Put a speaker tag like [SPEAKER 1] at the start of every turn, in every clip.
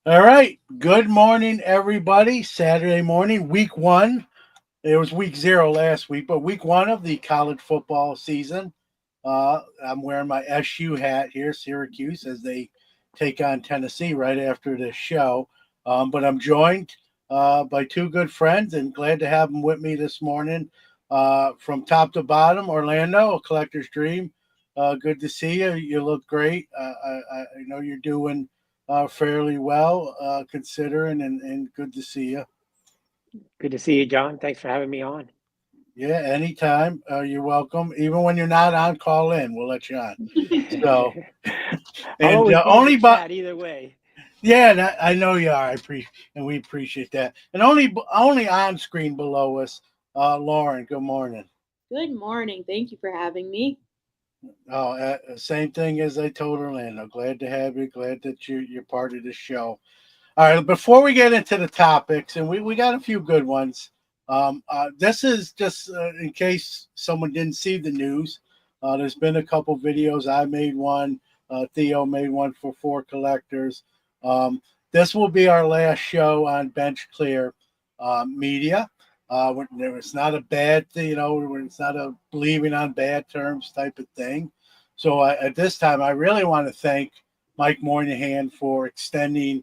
[SPEAKER 1] All right. Good morning, everybody. Saturday morning, week one. It was week zero last week, but week one of the college football season. I'm wearing my SU hat here, Syracuse, as they take on Tennessee right after this show. But I'm joined by two good friends and glad to have them with me this morning. From top to bottom, Orlando, a collector's dream. Good to see you. You look great. I know you're doing fairly well, considering, and good to see you.
[SPEAKER 2] Good to see you, John. Thanks for having me on.
[SPEAKER 1] Yeah, anytime. You're welcome. Even when you're not on, call in. We'll let you on. So,
[SPEAKER 2] I'm
[SPEAKER 1] and
[SPEAKER 2] always willing
[SPEAKER 1] only
[SPEAKER 2] to
[SPEAKER 1] but
[SPEAKER 2] chat either way.
[SPEAKER 1] yeah, I know you are. I appreciate, and we appreciate that. And only on screen below us, Lauren. Good morning.
[SPEAKER 3] Good morning. Thank you for having me.
[SPEAKER 1] Oh, same thing as I told Orlando. Glad to have you. Glad that you're part of the show. All right, before we get into the topics, and we got a few good ones. This is just in case someone didn't see the news. There's been a couple videos. I made one. Theo made one for Four Collectors. Um, this will be our last show on Bench Clear Media. It's not a bad thing, it's not a believing on bad terms type of thing. So at this time, I really want to thank Mike Moynihan for extending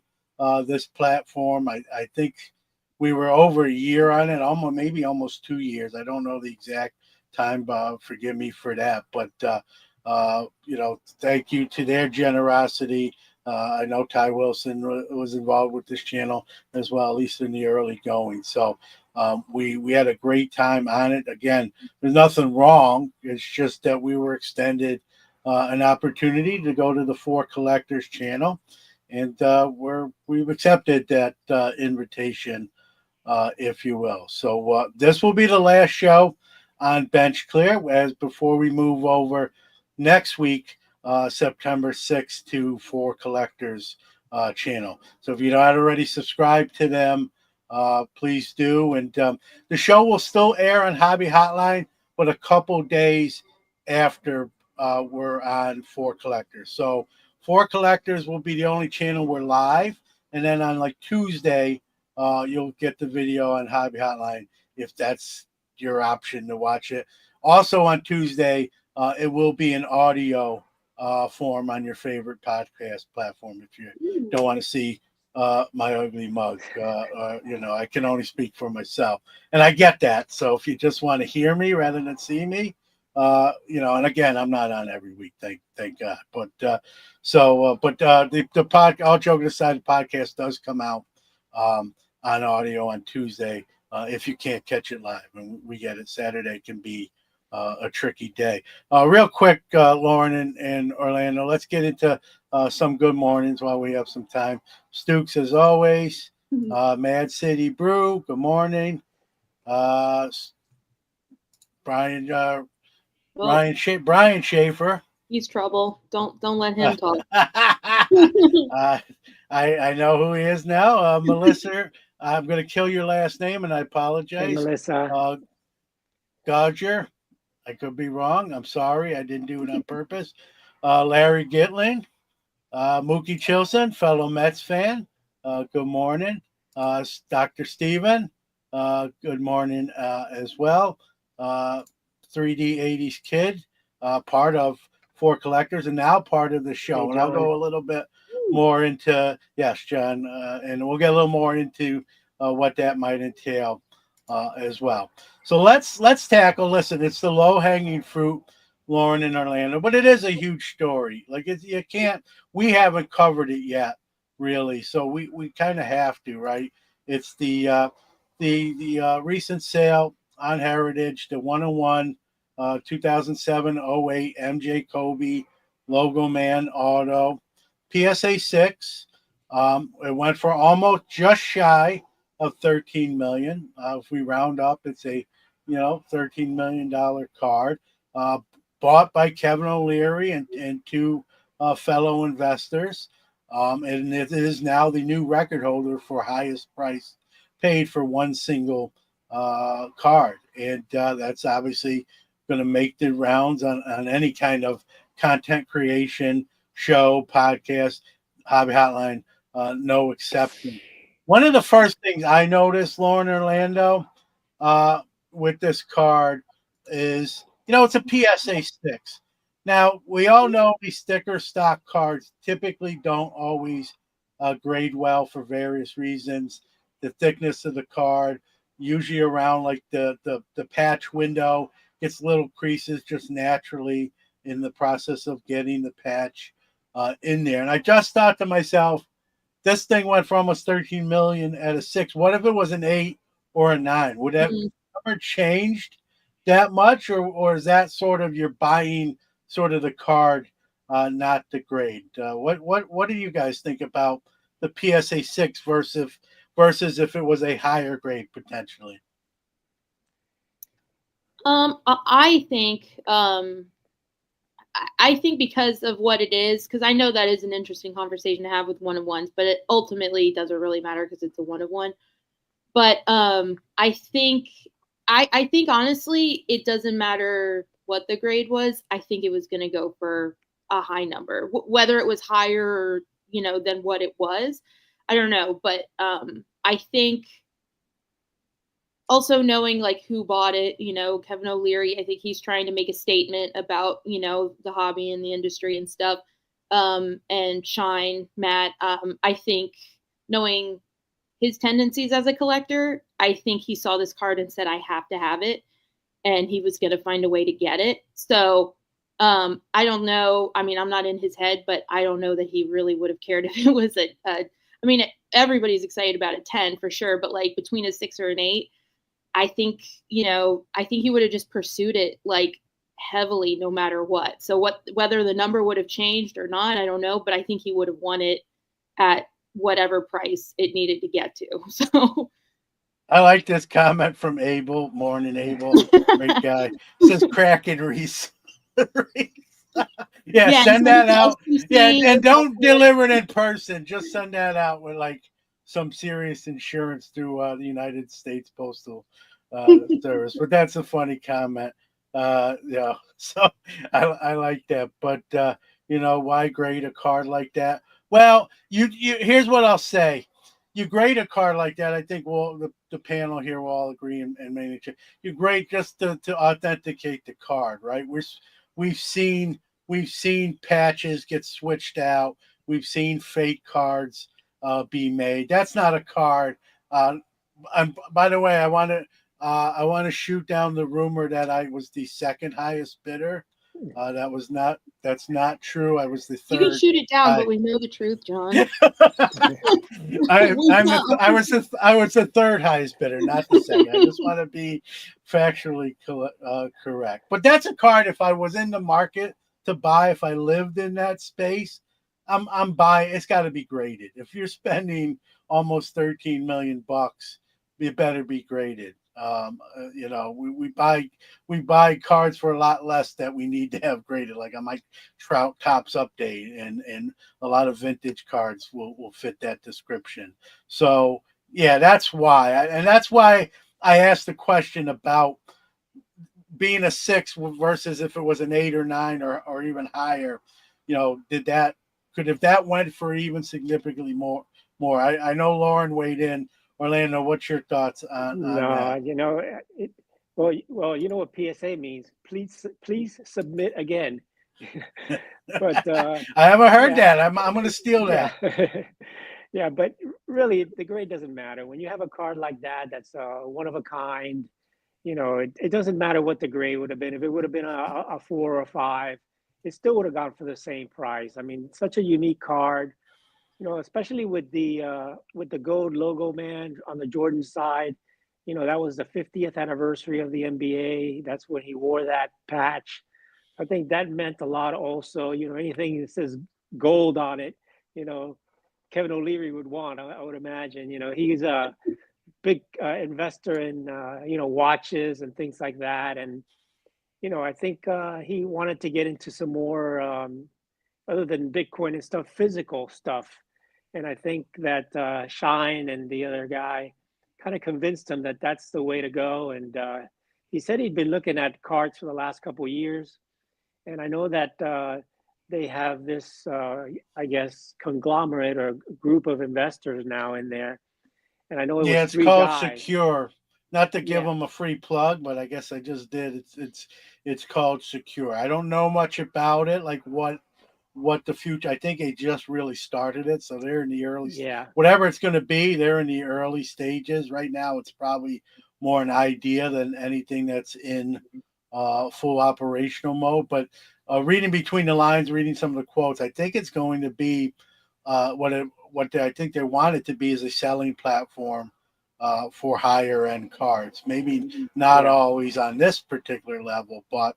[SPEAKER 1] this platform. I think we were over a year on it, almost 2 years. I don't know the exact time. Forgive me for that, but thank you to their generosity. I know Ty Wilson was involved with this channel as well, at least in the early going. So we had a great time on it. Again, there's nothing wrong. It's just that we were extended an opportunity to go to the Four Collectors channel, and we've accepted that invitation, if you will. So this will be the last show on Bench Clear, as before we move over next week, September 6th, to Four Collectors channel. So if you're not already subscribed to them, please do. And the show will still air on Hobby Hotline, but a couple days after we're on Four Collectors. So Four Collectors will be the only channel we're live, and then on like Tuesday, you'll get the video on Hobby Hotline if that's your option to watch it. Also on Tuesday, it will be an audio form on your favorite podcast platform if you don't want to see my ugly mug. I can only speak for myself, and I get that. So if you just want to hear me rather than see me, and again, I'm not on every week, thank God. But the pod, all joking aside, the podcast does come out on audio on Tuesday. If you can't catch it live, and we get it, Saturday can be a tricky day. Real quick, Lauren and Orlando, let's get into some good mornings while we have some time. Stooks, as always. Mad City Brew, good morning. Brian Brian Schaefer.
[SPEAKER 3] He's trouble. Don't let him talk.
[SPEAKER 1] I know who he is now. Melissa, I'm going to kill your last name, and I apologize.
[SPEAKER 2] Hey, Melissa.
[SPEAKER 1] Godger, I could be wrong. I'm sorry. I didn't do it on purpose. Larry Gitling, Mookie Chilson, fellow Mets fan. Good morning. Dr. Steven, good morning as well. 3D 80s Kid, part of Four Collectors, and now part of the show.
[SPEAKER 2] Hey,
[SPEAKER 1] and I'll go a little bit more into, yes, John, and we'll get a little more into what that might entail as well. So let's tackle. Listen, it's the low hanging fruit, Lauren and Orlando, but it is a huge story. Like we haven't covered it yet, really. So we kind of have to, right? It's the recent sale on Heritage, the 101 2007-08 MJ Kobe Logo Man Auto PSA 6. It went for almost just shy of 13 million. If we round up, it's a $13 million card. Bought by Kevin O'Leary and two fellow investors. And it is now the new record holder for highest price paid for one single card. And that's obviously going to make the rounds on any kind of content creation, show, podcast. Hobby Hotline no exception. One of the first things I noticed, Lauren Orlando, with this card is, it's a PSA 6. Now, we all know these sticker stock cards typically don't always grade well for various reasons. The thickness of the card, usually around like the patch window, gets little creases just naturally in the process of getting the patch in there. And I just thought to myself, this thing went for almost 13 million at a 6. What if it was an 8 or a 9? Would that ever changed that much, or is that sort of you're buying sort of the card, not the grade? What do you guys think about the PSA 6 versus if it was a higher grade potentially?
[SPEAKER 3] I think I think because of what it is, because I know that is an interesting conversation to have with one of ones, but it ultimately doesn't really matter because it's a one of one. But I think honestly, it doesn't matter what the grade was. I think it was going to go for a high number, whether it was higher or than what it was. I don't know, but I think also knowing like who bought it, Kevin O'Leary, I think he's trying to make a statement about, the hobby and the industry and stuff. And Shine, Matt, I think knowing his tendencies as a collector, I think he saw this card and said, I have to have it. And he was going to find a way to get it. So I don't know. I mean, I'm not in his head, but I don't know that he really would have cared if it was I mean, everybody's excited about a 10 for sure, but like between a 6 or an 8, I think he would have just pursued it like heavily no matter what. So whether the number would have changed or not, I don't know, but I think he would have won it at whatever price it needed to get to. So
[SPEAKER 1] I like this comment from Abel. Morning, Abel. Great guy. Says Kraken Reese. Yeah, send that out.
[SPEAKER 3] SGC,
[SPEAKER 1] Yeah, and don't deliver it in person. Just send that out with like some serious insurance through the United States Postal Service. But that's a funny comment. Yeah, so I like that. But why grade a card like that? Well, you here's what I'll say. You grade a card like that, I think the panel here will all agree and maybe you grade just to authenticate the card, right? We've seen patches get switched out. We've seen fake cards be made. That's not a card. By the way, I want to shoot down the rumor that I was the second highest bidder. That's not true. I was the third.
[SPEAKER 3] You can shoot it down, but we know the truth, John.
[SPEAKER 1] I was the third highest bidder, not the second. I just want to be factually correct. But that's a card. If I was in the market to buy, if I lived in that space, I'm buying. It's got to be graded. If you're spending almost 13 million bucks, it better be graded. We buy cards for a lot less that we need to have graded, like on my Trout Tops update, and a lot of vintage cards will fit that description. So yeah, that's why I asked the question about being a 6 versus if it was an 8 or 9 or even higher. If that went for even significantly more. I know Lauren weighed in. Orlando, what's your thoughts on that?
[SPEAKER 2] Well, you know what PSA means. Please submit again. But
[SPEAKER 1] I haven't heard that. I'm going to steal that.
[SPEAKER 2] Yeah, but really, the grade doesn't matter. When you have a card like that, that's one of a kind. It doesn't matter what the grade would have been. If it would have been a 4 or a 5, it still would have gone for the same price. I mean, such a unique card. Especially with the gold logo, man, on the Jordan side. That was the 50th anniversary of the NBA. That's when he wore that patch. I think that meant a lot also. Anything that says gold on it, Kevin O'Leary would want, I would imagine. He's a big investor in, watches and things like that. And, I think he wanted to get into some more, other than Bitcoin and stuff, physical stuff. And I think that Shine and the other guy kind of convinced him that that's the way to go. And he said he'd been looking at cards for the last couple of years. And I know that they have this, I guess, conglomerate or group of investors now in there. And I know it
[SPEAKER 1] Yeah,
[SPEAKER 2] was
[SPEAKER 1] it's
[SPEAKER 2] three
[SPEAKER 1] called
[SPEAKER 2] guys.
[SPEAKER 1] Secure. Not to give
[SPEAKER 2] Yeah,
[SPEAKER 1] them a free plug, but I guess I just did. It's called Secure. I don't know much about it, like what the future. I think they just really started it, so they're in the early.
[SPEAKER 2] yeah,
[SPEAKER 1] Whatever it's going to be, they're in the early stages right now. It's probably more an idea than anything that's in full operational mode. But reading between the lines, reading some of the quotes, I think it's going to be I think they want it to be is a selling platform for higher end cards. Maybe not
[SPEAKER 2] yeah,
[SPEAKER 1] always on this particular level, but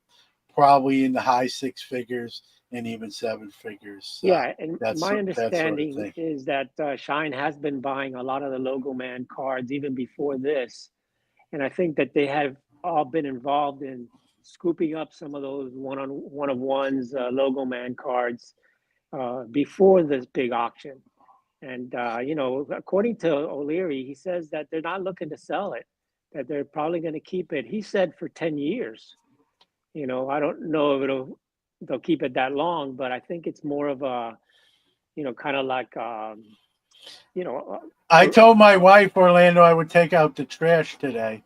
[SPEAKER 1] probably in the high six figures and even seven figures.
[SPEAKER 2] yeah. And
[SPEAKER 1] That's
[SPEAKER 2] my
[SPEAKER 1] that sort of
[SPEAKER 2] understanding
[SPEAKER 1] thing.
[SPEAKER 2] is that Shine has been buying a lot of the Logo Man cards even before this. And I think that they have all been involved in scooping up some of those one of ones Logo Man cards before this big auction. And according to O'Leary, he says that they're not looking to sell it, that they're probably going to keep it. He said for 10 years. I don't know if they'll keep it that long, but I think it's more of a, kind of like, you know,
[SPEAKER 1] I
[SPEAKER 2] a, a,
[SPEAKER 1] told my wife Orlando I would take out the trash today.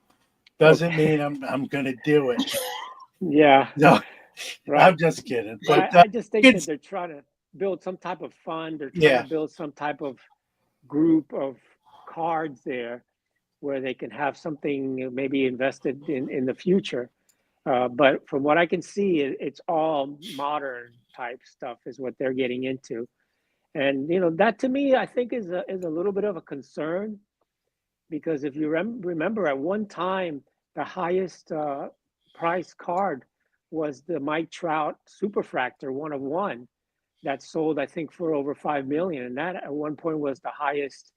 [SPEAKER 1] Doesn't
[SPEAKER 2] okay,
[SPEAKER 1] mean I'm gonna do it.
[SPEAKER 2] yeah,
[SPEAKER 1] No,
[SPEAKER 2] right.
[SPEAKER 1] I'm just kidding.
[SPEAKER 2] But
[SPEAKER 1] But
[SPEAKER 2] I just think that
[SPEAKER 1] it's
[SPEAKER 2] they're trying to build some type of fund. They're trying to
[SPEAKER 1] yeah.
[SPEAKER 2] build some type of group of cards there where they can have something maybe invested in the future. But from what I can see, it's all modern type stuff is what they're getting into. And that to me, I think is a little bit of a concern because if you remember at one time, the highest price card was the Mike Trout Superfractor 1 of 1 that sold, I think, for over 5 million, and that at one point was the highest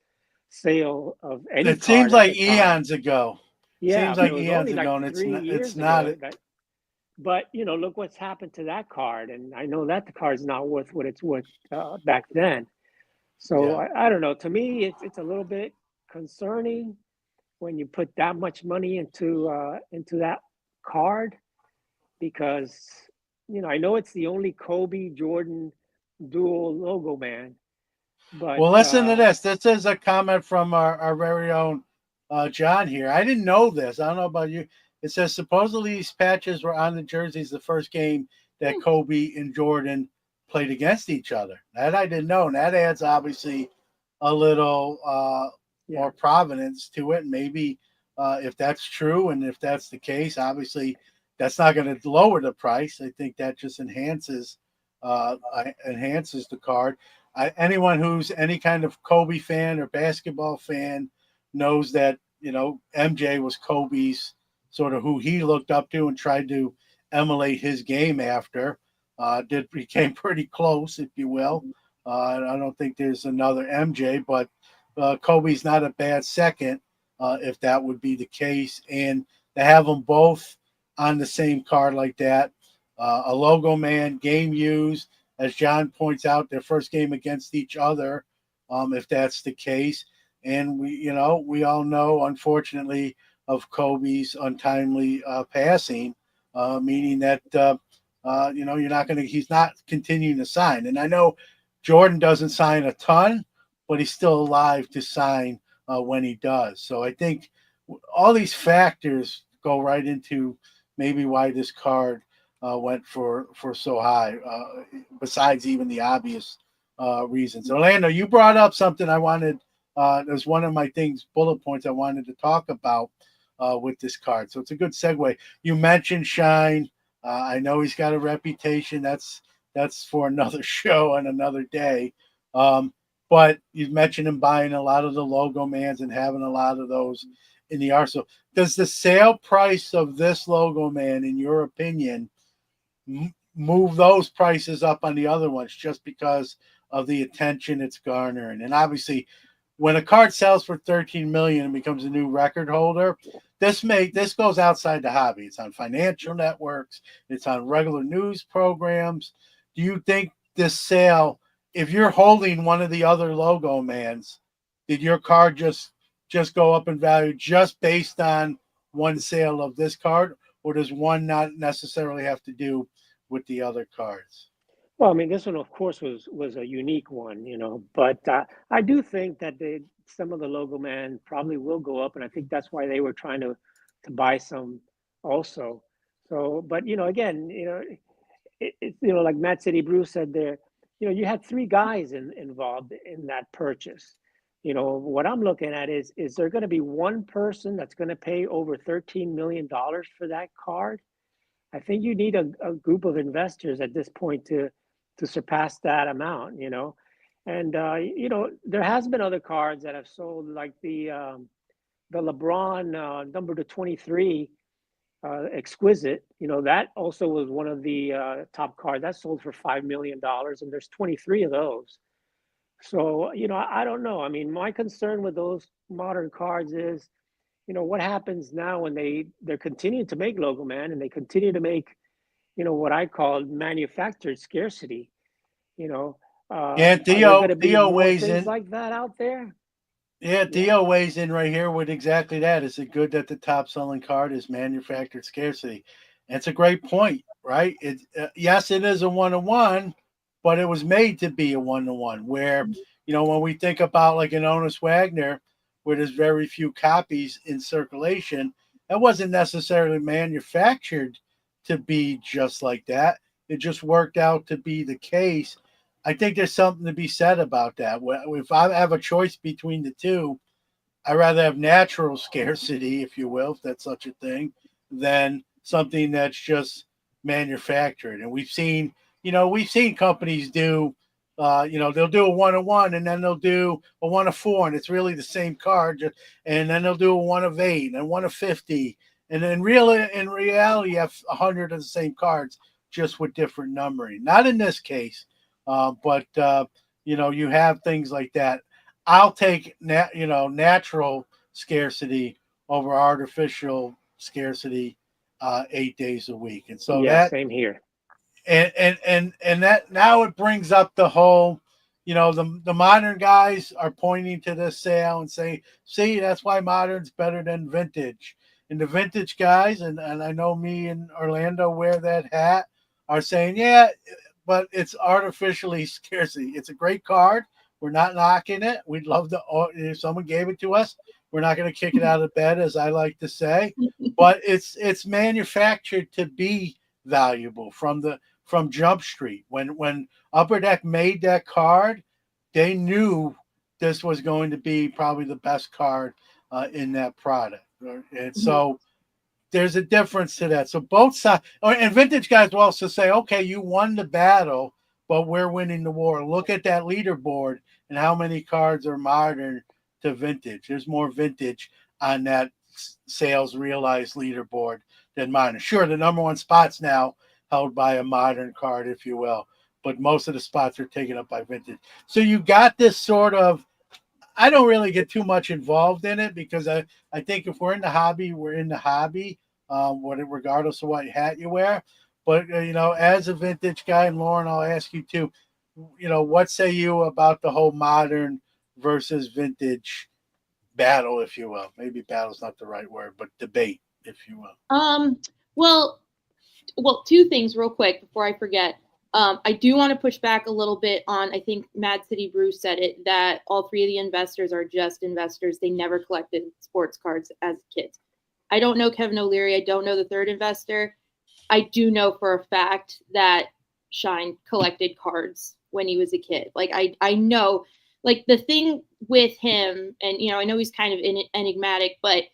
[SPEAKER 2] sale of any
[SPEAKER 1] It seems
[SPEAKER 2] card at
[SPEAKER 1] like
[SPEAKER 2] the time.
[SPEAKER 1] eons ago.
[SPEAKER 2] Yeah,
[SPEAKER 1] Seems
[SPEAKER 2] but
[SPEAKER 1] like
[SPEAKER 2] it was
[SPEAKER 1] eons
[SPEAKER 2] only like
[SPEAKER 1] ago, and it's
[SPEAKER 2] three
[SPEAKER 1] not. It's
[SPEAKER 2] years
[SPEAKER 1] not.
[SPEAKER 2] ago that. But look what's happened to that card, and I know that the card's not worth what it's worth back then. So
[SPEAKER 1] Yeah.
[SPEAKER 2] I don't know. To me, it's a little bit concerning when you put that much money into that card because I know it's the only Kobe Jordan dual logo man, but
[SPEAKER 1] Well, listen to this. This is a comment from our very own John here. I didn't know this. I don't know about you. It says supposedly these patches were on the jerseys the first game that Kobe and Jordan played against each other. That I didn't know. And that adds obviously a little
[SPEAKER 2] yeah,
[SPEAKER 1] more provenance to it. Maybe if that's true and if that's the case, obviously that's not going to lower the price. I think that just enhances the card. Anyone who's any kind of Kobe fan or basketball fan knows that MJ was Kobe's sort of who he looked up to and tried to emulate his game after. Did became pretty close, if you will. I don't think there's another MJ, but Kobe's not a bad second if that would be the case. And to have them both on the same card like that, a logo man, game used, as John points out, their first game against each other, if that's the case. And we all know, unfortunately, of Kobe's untimely passing, meaning that he's not continuing to sign. And I know Jordan doesn't sign a ton, but he's still alive to sign when he does. So I think all these factors go right into maybe why this card went for so high. Besides even the obvious reasons. Orlando, you brought up something I wanted. There's one of my bullet points I wanted to talk about with this card. So it's a good segue. You mentioned Shine. I know he's got a reputation. That's for another show and another day. But you mentioned him buying a lot of the logo mans and having a lot of those in the arsenal. Does the sale price of this logo man, in your opinion, move those prices up on the other ones just because of the attention it's garnering? And obviously, when a card sells for 13 million and becomes a new record holder, this goes outside the hobby. It's on financial networks, it's on regular news programs. Do you think this sale, if you're holding one of the other logo mans, did your card just go up in value just based on one sale of this card, or does one not necessarily have to do with the other cards?
[SPEAKER 2] Well, I mean, this one, of course, was a unique one, but I do think that some of the logo man probably will go up, and I think that's why they were trying to buy some also. So, but again, like Matt City Bruce said there, you had three guys involved in that purchase. What I'm looking at is there going to be one person that's going to pay over $13 million for that card? I think you need a group of investors at this point to surpass that amount, And there has been other cards that have sold, like the LeBron number to 23 exquisite. That also was one of the top cards that sold for $5 million, and there's 23 of those. So I don't know. I mean, my concern with those modern cards is, what happens now when they're continuing to make logo man, and they continue to make what I call manufactured scarcity.
[SPEAKER 1] Yeah,
[SPEAKER 2] Are there going to be
[SPEAKER 1] Theo
[SPEAKER 2] more
[SPEAKER 1] weighs
[SPEAKER 2] things
[SPEAKER 1] in.
[SPEAKER 2] like that out there?
[SPEAKER 1] Yeah,
[SPEAKER 2] Yeah.
[SPEAKER 1] Theo weighs in right here with exactly that. Is it good that the top selling card is manufactured scarcity? And it's a great point, right? Yes, it is a 1-to-1, but it was made to be a 1-to-1. Where when we think about like an Honus Wagner, where there's very few copies in circulation, that wasn't necessarily manufactured to be just like that. It just worked out to be the case. I think there's something to be said about that. If I have a choice between the two, I'd rather have natural scarcity, if you will, if that's such a thing, than something that's just manufactured. And we've seen companies do, they'll do a 1-to-1, and then they'll do a 1-to-4, and it's really the same card, and then they'll do a 1-of-8 and 1-of-50, and then in reality, you have 100 of the same cards, just with different numbering. Not in this case, but you have things like that. I'll take natural scarcity over artificial scarcity 8 days a week, and so
[SPEAKER 2] Yeah,
[SPEAKER 1] that
[SPEAKER 2] same here.
[SPEAKER 1] and that now it brings up the whole, the modern guys are pointing to this sale and saying, see, that's why modern's better than vintage. And the vintage guys, and I know me and Orlando wear that hat, are saying, yeah, but it's artificially scarcity. It's a great card. We're not knocking it. We'd love to, if someone gave it to us, we're not going to kick it out of bed, as I like to say. But it's manufactured to be valuable from Jump Street. When Upper Deck made that card, they knew this was going to be probably the best card in that product. And so there's a difference to that. So both sides, and vintage guys will also say, okay, you won the battle, but we're winning the war. Look at that leaderboard and how many cards are modern to vintage. There's more vintage on that sales realized leaderboard than modern. Sure, the number one spot's now held by a modern card, if you will, but most of the spots are taken up by vintage. So you got this sort of, I don't really get too much involved in it, because I think if we're in the hobby, we're in the hobby, regardless of what hat you wear. But, as a vintage guy, and Lauren, I'll ask you too, what say you about the whole modern versus vintage battle, if you will? Maybe battle's not the right word, but debate, if you will.
[SPEAKER 3] Well, two things real quick before I forget. I do want to push back a little bit on, I think Mad City Bruce said it, that all three of the investors are just investors. They never collected sports cards as kids. I don't know Kevin O'Leary. I don't know the third investor. I do know for a fact that Shine collected cards when he was a kid. Like I know, like the thing with him, and I know he's kind of enigmatic, but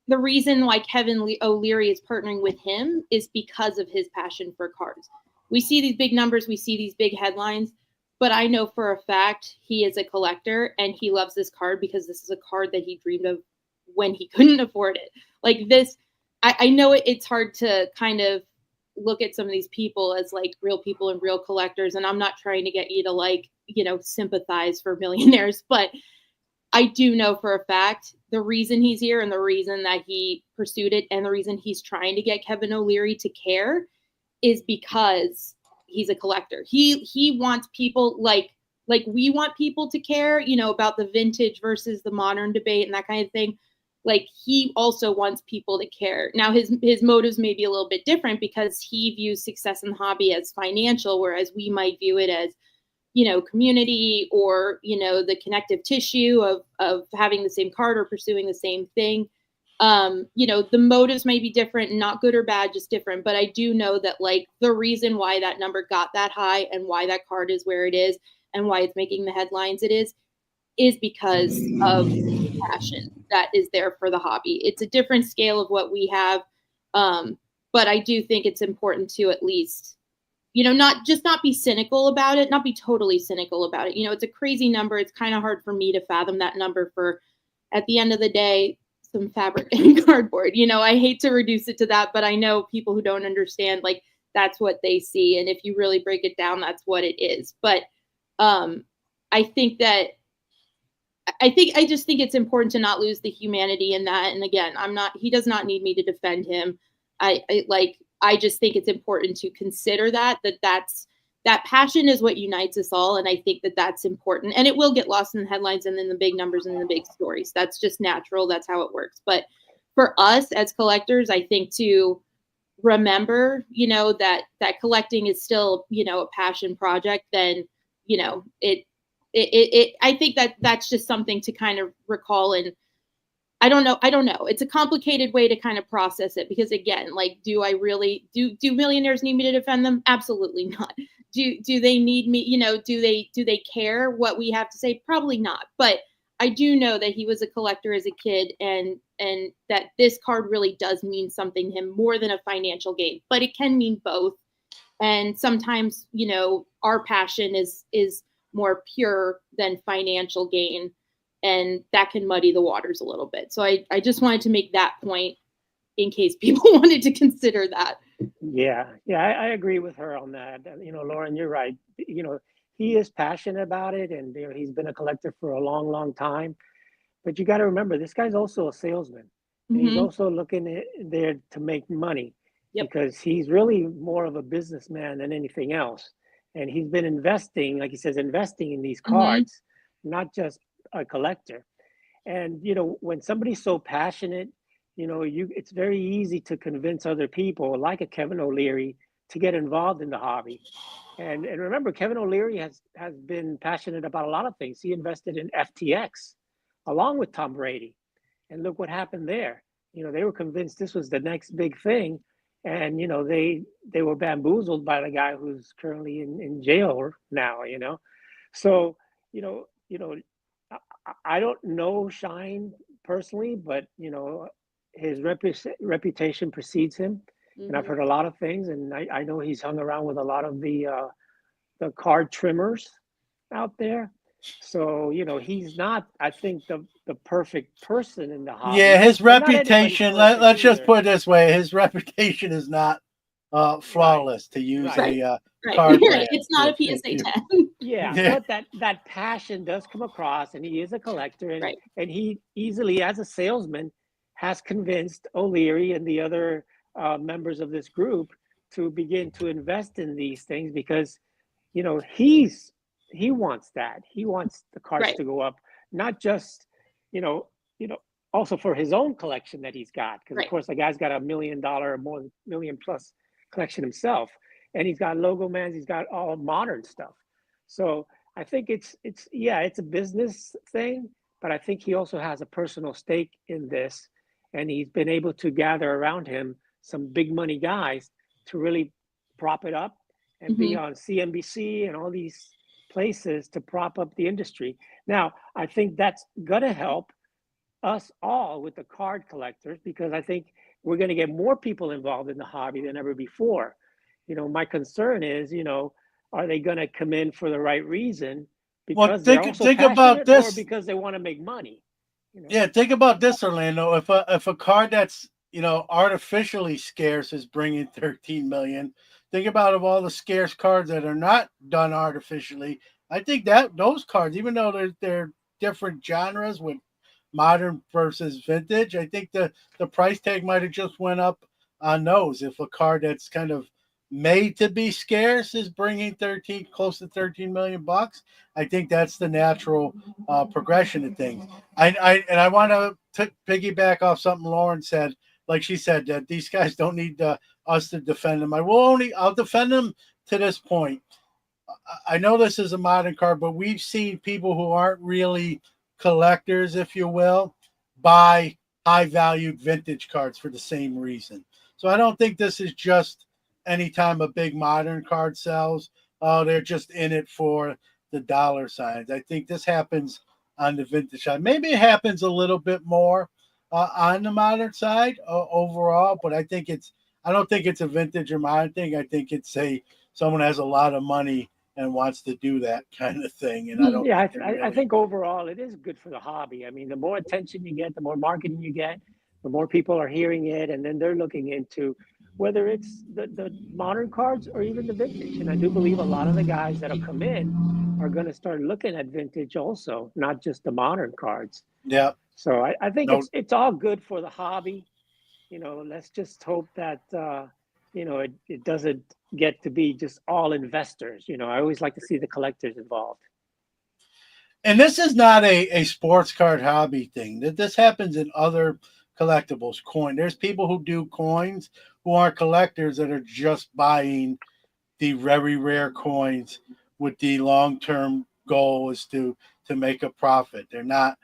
[SPEAKER 3] the reason why Kevin O'Leary is partnering with him is because of his passion for cards. We see these big numbers, we see these big headlines, but I know for a fact he is a collector and he loves this card because this is a card that he dreamed of when he couldn't afford it. Like this, I know it's hard to kind of look at some of these people as like real people and real collectors, and I'm not trying to get you to sympathize for millionaires, but I do know for a fact the reason he's here and the reason that he pursued it and the reason he's trying to get Kevin O'Leary to care is because he's a collector. He wants people like we want people to care, about the vintage versus the modern debate and that kind of thing. like he also wants people to care. Now his motives may be a little bit different because he views success in the hobby as financial, whereas we might view it as, community, or, the connective tissue of having the same card or pursuing the same thing. The motives may be different, not good or bad, just different. But I do know that like the reason why that number got that high and why that card is where it is and why it's making the headlines it is because of the passion that is there for the hobby. It's a different scale of what we have. But I do think it's important to at least, not be cynical about it, not be totally cynical about it. It's a crazy number. It's kind of hard for me to fathom that number for, at the end of the day, some fabric and cardboard. I hate to reduce it to that, but I know people who don't understand, like, that's what they see. And if you really break it down, that's what it is. But I just think it's important to not lose the humanity in that. And again, he does not need me to defend him. I just think it's important to consider that passion is what unites us all. And I think that that's important, and it will get lost in the headlines and in the big numbers and in the big stories. That's just natural. That's how it works. But for us as collectors, I think to remember, that collecting is still, a passion project, then, I think that's just something to kind of recall. And I don't know. It's a complicated way to kind of process it, because again, like, do millionaires need me to defend them? Absolutely not. Do they need me? Do they care what we have to say? Probably not. But I do know that he was a collector as a kid, and that this card really does mean something to him more than a financial gain, but it can mean both. And sometimes, our passion is more pure than financial gain. And that can muddy the waters a little bit. So I just wanted to make that point in case people wanted to consider that.
[SPEAKER 2] Yeah, I agree with her on that. Lauren, you're right. He is passionate about it, and he's been a collector for a long, long time. But you got to remember, this guy's also a salesman. And he's also looking there to make money, because he's really more of a businessman than anything else. And he's been investing, like he says, investing in these cards, not just a collector. And when somebody's so passionate, it's very easy to convince other people, like a Kevin O'Leary, to get involved in the hobby. And remember, Kevin O'Leary has been passionate about a lot of things. He invested in FTX along with Tom Brady, and look what happened there. They were convinced this was the next big thing, and they were bamboozled by the guy who's currently in jail now. So I don't know Shine personally, but his reputation precedes him, and I've heard a lot of things, and I know he's hung around with a lot of the card trimmers out there. So he's not, I think, the perfect person in the hobby.
[SPEAKER 1] Yeah, his reputation. Let's just put it this way: his reputation is not flawless, to use a card.
[SPEAKER 3] Right. It's not a PSA 10.
[SPEAKER 2] Yeah, but that passion does come across, and he is a collector, and he easily, as a salesman, has convinced O'Leary and the other members of this group to begin to invest in these things, because he wants that. He wants the cards to go up, not just also for his own collection that he's got, because of course the guy's got $1 million or more, million plus collection himself, and he's got Logo Mans, he's got all modern stuff. So I think it's a business thing, but I think he also has a personal stake in this, and he's been able to gather around him some big money guys to really prop it up and be on CNBC and all these places to prop up the industry. Now, I think that's gonna help us all with the card collectors, because I think we're going to get more people involved in the hobby than ever before. My concern is, are they going to come in for the right reason? Because think about this, or because they want to make money.
[SPEAKER 1] Yeah, think about this, Orlando. If a card that's artificially scarce is bringing 13 million, think about of all the scarce cards that are not done artificially. I think that those cards, even though they're different genres with modern versus vintage, I think the price tag might have just went up on those. If a card that's kind of made to be scarce is bringing close to 13 million bucks, I think that's the natural progression of things. I want piggyback off something Lauren said. Like she said, that these guys don't need us to defend them. I'll defend them to this point. I know this is a modern card, but we've seen people who aren't really collectors, if you will, buy high valued vintage cards for the same reason. So I don't think this is just anytime a big modern card sells, oh, they're just in it for the dollar signs. I think this happens on the vintage side. Maybe it happens a little bit more on the modern side overall, but I don't think it's a vintage or modern thing. I think it's someone has a lot of money and wants to do that kind of thing. And I don't.
[SPEAKER 2] Yeah, I think overall it is good for the hobby. I mean, the more attention you get, the more marketing you get, the more people are hearing it, and then they're looking into whether it's the modern cards or even the vintage. And I do believe a lot of the guys that'll come in are going to start looking at vintage also, not just the modern cards.
[SPEAKER 1] Yeah.
[SPEAKER 2] So I think it's all good for the hobby. Let's just hope that it doesn't get to be just all investors. I always like to see the collectors involved.
[SPEAKER 1] And this is not a sports card hobby thing. This happens in other collectibles. There's people who do coins who are collectors that are just buying the very rare coins with the long-term goal is to make a profit. They're not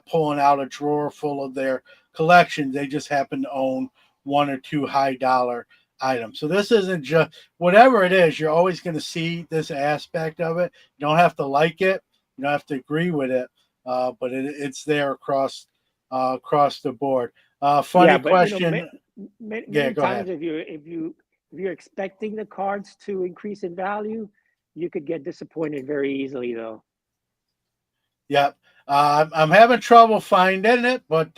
[SPEAKER 1] pulling out a drawer full of their collections. They just happen to own one or two high dollar items. So this isn't just whatever it is, you're always going to see this aspect of it. You don't have to like it. You don't have to agree with it. But it's there across the board. Funny question.
[SPEAKER 2] Many times if you're expecting the cards to increase in value, you could get disappointed very easily though.
[SPEAKER 1] Yep. I'm having trouble finding it, but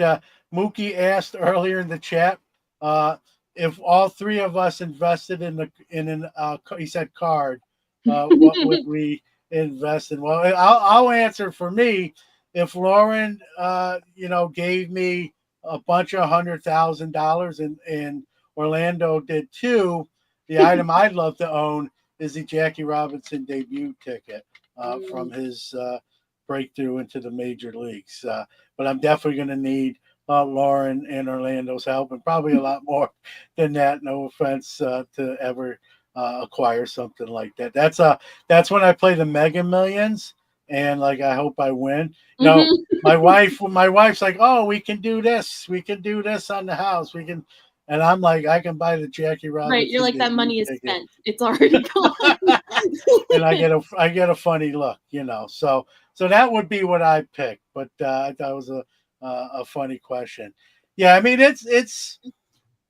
[SPEAKER 1] Mookie asked earlier in the chat if all three of us invested in an he said card, what would we invest in? Well, I'll answer for me. If Lauren, gave me a bunch of $100,000 and Orlando did too, the item I'd love to own is the Jackie Robinson debut ticket from his breakthrough into the major leagues. But I'm definitely going to need Lauren and Orlando's help, and probably a lot more than that. No offense to ever acquire something like that. That's when I play the Mega Millions, and I hope I win. My wife's like, oh, we can do this on the house. We can. And I'm like, I can buy the Jackie Robinson.
[SPEAKER 3] Right, you're like, that money is spent. It's already gone.
[SPEAKER 1] And I get a funny look, So that would be what I picked. But I thought it was a funny question. Yeah, I mean it's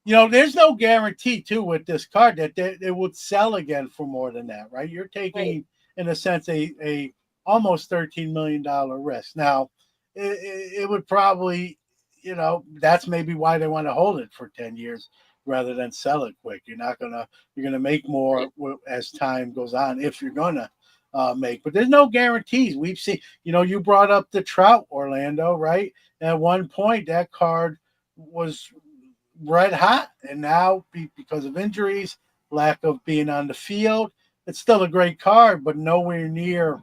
[SPEAKER 1] there's no guarantee too with this card that it would sell again for more than that, right? You're taking in a sense a almost $13 million risk. Now it would probably. That's maybe why they want to hold it for 10 years rather than sell it quick. You're going to make more as time goes on if you're going to make, but there's no guarantees. We've seen, you brought up the Trout, Orlando, right? At one point that card was red hot, and now because of injuries, lack of being on the field, it's still a great card, but nowhere near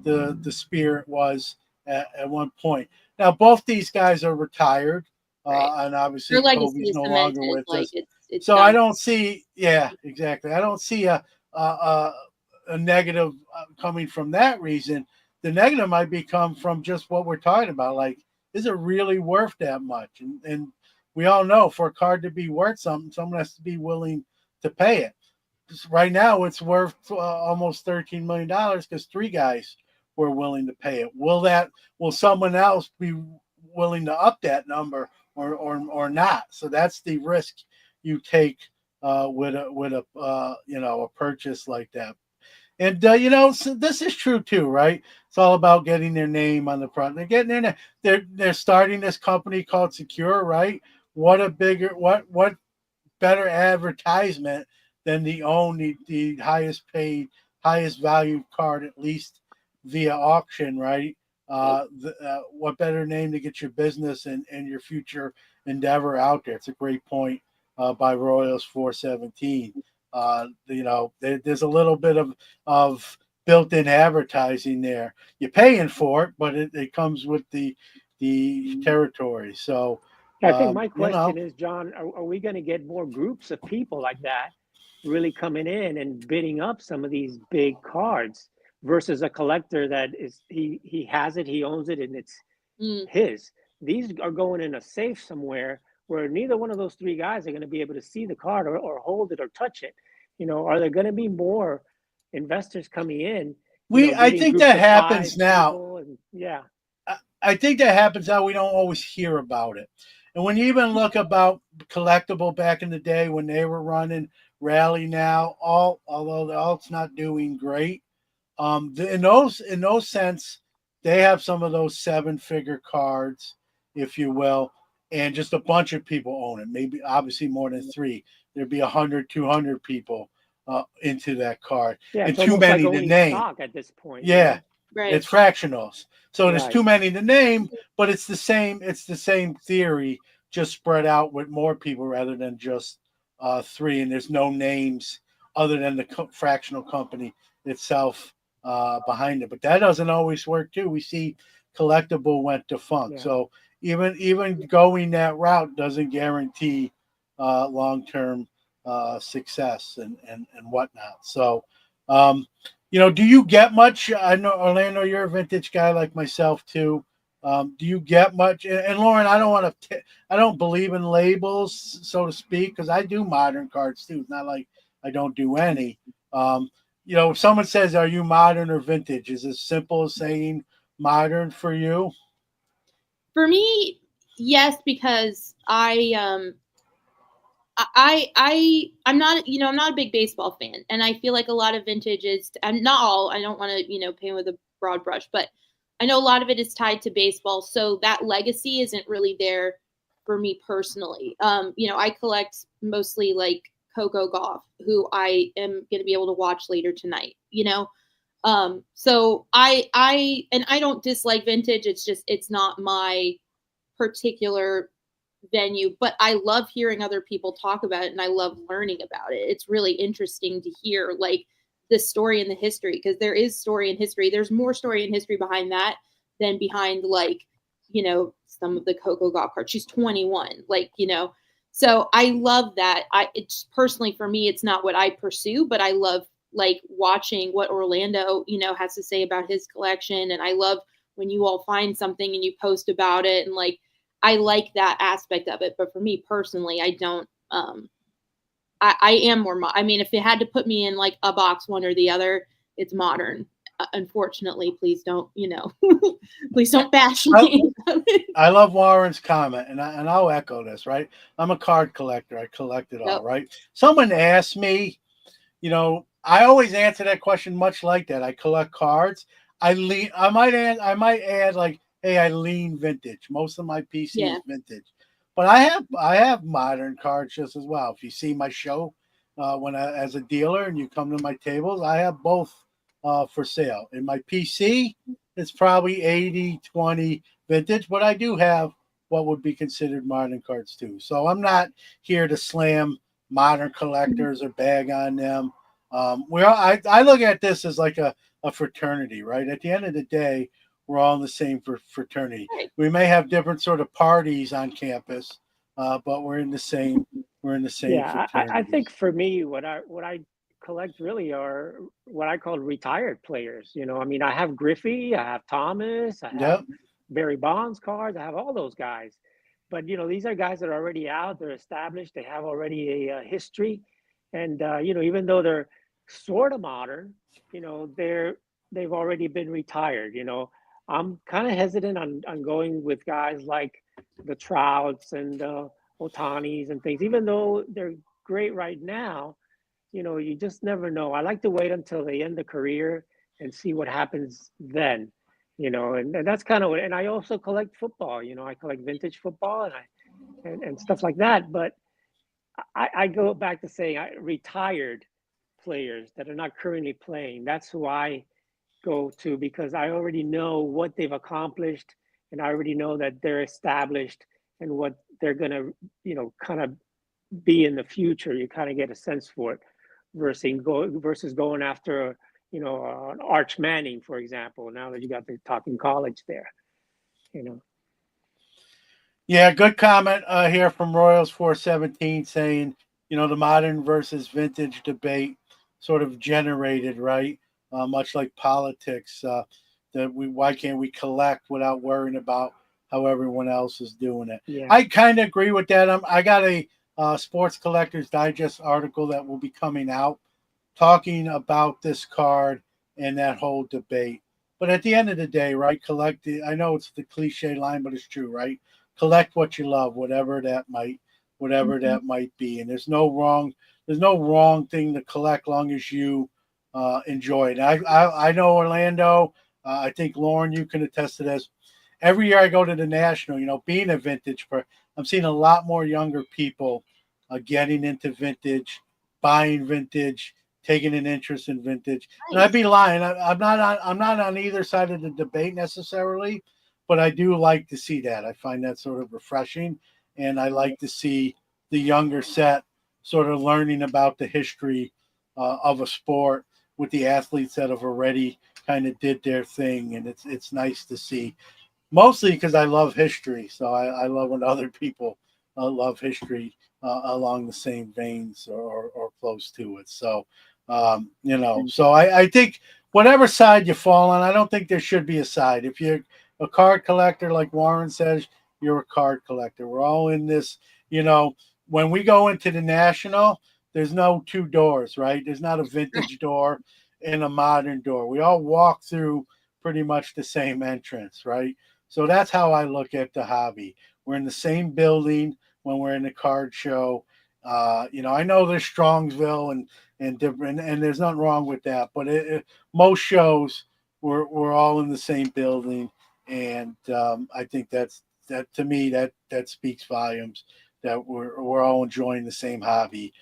[SPEAKER 1] the spirit was at one point. Now, both these guys are retired, and obviously Kobe's no longer with us. So I don't see, exactly. I don't see a negative coming from that reason. The negative might come from just what we're talking about. Like, is it really worth that much? And we all know for a card to be worth something, someone has to be willing to pay it. Right now, it's worth almost $13 million because three guys were willing to pay it. Will someone else be willing to up that number or not? So that's the risk you take with a purchase like that. And so this is true too, right? It's all about getting their name on the front. They're getting they're starting this company called Secure, right? What better advertisement than the highest paid, highest value card, at least via auction, right? What better name to get your business and your future endeavor out there? It's a great point by Royals 417. There's a little bit of built-in advertising there. You're paying for it, but it comes with the the territory. So,
[SPEAKER 2] I think my
[SPEAKER 1] you know,
[SPEAKER 2] question is, John, are we going to get more groups of people like that really coming in and bidding up some of these big cards versus a collector that is he has it, he owns it, and it's
[SPEAKER 3] Mm.
[SPEAKER 2] his. These are going in a safe somewhere where neither one of those three guys are going to be able to see the card or hold it or touch it. Are there going to be more investors coming in?
[SPEAKER 1] I
[SPEAKER 2] Getting
[SPEAKER 1] think
[SPEAKER 2] groups
[SPEAKER 1] that
[SPEAKER 2] of five
[SPEAKER 1] happens now.
[SPEAKER 2] people, and yeah,
[SPEAKER 1] I think that happens now. We don't always hear about it. And when you even look about collectible back in the day when they were running Rally now, although it's not doing great, in those sense, they have some of those 7-figure cards, if you will, and just a bunch of people own it. Maybe obviously more than three. There'd be 100, 200 people into that card,
[SPEAKER 2] yeah,
[SPEAKER 1] and
[SPEAKER 2] it's
[SPEAKER 1] too
[SPEAKER 2] almost like
[SPEAKER 1] many to
[SPEAKER 2] owning
[SPEAKER 1] name.
[SPEAKER 2] stock at this point.
[SPEAKER 1] Yeah,
[SPEAKER 3] Right.
[SPEAKER 1] it's fractionals. So there's
[SPEAKER 2] Right.
[SPEAKER 1] too many to name, but it's the same. It's the same theory, just spread out with more people rather than just three. And there's no names other than the fractional company itself behind it. But that doesn't always work too. We see collectible went defunct.
[SPEAKER 2] Yeah.
[SPEAKER 1] So even going that route doesn't guarantee long term success and whatnot. So. Do you get much? I know, Orlando, you're a vintage guy like myself too. Do you get much? And Lauren, I don't believe in labels, so to speak, because I do modern cards too. It's not like I don't do any. If someone says, "Are you modern or vintage?" is as simple as saying modern for you.
[SPEAKER 3] For me, yes, because I'm not, I'm not a big baseball fan, and I feel like a lot of vintage is, I'm not all, I don't want to, paint with a broad brush, but I know a lot of it is tied to baseball, so that legacy isn't really there for me personally. I collect mostly like Coco Gauff, who I am going to be able to watch later tonight. So I don't dislike vintage. It's just, it's not my particular venue, but I love hearing other people talk about it and I love learning about it. It's really interesting to hear like the story and the history, because there is story and history. There's more story and history behind that than behind like, some of the Coco Gauff cards. She's 21, so I love that. It's personally for me, it's not what I pursue, but I love like watching what Orlando, has to say about his collection. And I love when you all find something and you post about it, and like, I like that aspect of it. But for me personally, I don't, I am more, I mean, if it had to put me in like a box, one or the other, it's modern. Unfortunately, please don't, please don't bash me.
[SPEAKER 1] I love Warren's comment, and I'll echo this. Right, I'm a card collector. I collect it all.
[SPEAKER 3] Yep.
[SPEAKER 1] Right. Someone asked me, I always answer that question much like that. I collect cards. I might add like, hey, I lean vintage. Most of my PC is vintage, but I have modern cards just as well. If you see my show, as a dealer and you come to my tables, I have both for sale. In my PC, it's probably 80-20 vintage, but I do have what would be considered modern cards too. So I'm not here to slam modern collectors or bag on them. I look at this as like a fraternity, right? At the end of the day, we're all in the same fraternity. We may have different sort of parties on campus, but we're in the same. We're in the same
[SPEAKER 2] yeah.
[SPEAKER 1] fraternity.
[SPEAKER 2] I think for me, what I collect really are what I call retired players. I mean, I have Griffey, I have Thomas, I have Barry Bonds cards, I have all those guys. But these are guys that are already out, they're established, they have already a history, and even though they're sort of modern, they've already been retired. I'm kind of hesitant on going with guys like the Trouts and Otanis and things, even though they're great right now. You just never know. I like to wait until they end the career and see what happens then. And that's kind of what. And I also collect football. I collect vintage football and stuff like that. But I go back to saying retired players that are not currently playing. That's who I go to, because I already know what they've accomplished, and I already know that they're established and what they're gonna, kind of be in the future. You kind of get a sense for it versus going after, an Arch Manning, for example. Now that you got the talking college there,
[SPEAKER 1] Yeah, good comment here from Royals 417 saying, the modern versus vintage debate sort of generated, right? Much like politics, that why can't we collect without worrying about how everyone else is doing it?
[SPEAKER 2] Yeah.
[SPEAKER 1] I kind of agree with that. I got a Sports Collectors Digest article that will be coming out talking about this card and that whole debate. But at the end of the day, right? I know it's the cliche line, but it's true, right? Collect what you love, whatever
[SPEAKER 3] Mhm.
[SPEAKER 1] that might be. And there's no wrong thing to collect long as you enjoy it. I know Orlando. I think Lauren, you can attest to this. Every year I go to the National, being a vintage I'm seeing a lot more younger people getting into vintage, buying vintage, taking an interest in vintage. And I'd
[SPEAKER 3] Nice.
[SPEAKER 1] be lying. I'm not on either side of the debate necessarily, but I do like to see that. I find that sort of refreshing, and I like to see the younger set sort of learning about the history of a sport with the athletes that have already kind of did their thing, and it's nice to see. Mostly because I love history, so I love when other people love history along the same veins or close to it. So, so I think whatever side you fall on, I don't think there should be a side. If you're a card collector, like Warren says, you're a card collector. We're all in this, you know, when we go into the National, there's no two doors, right? There's not a vintage door and a modern door. We all walk through pretty much the same entrance, right? So that's how I look at the hobby. We're in the same building when we're in the card show. I know there's Strongsville and different, and there's nothing wrong with that. But most shows we're all in the same building, and I think that to me that speaks volumes that we're all enjoying the same hobby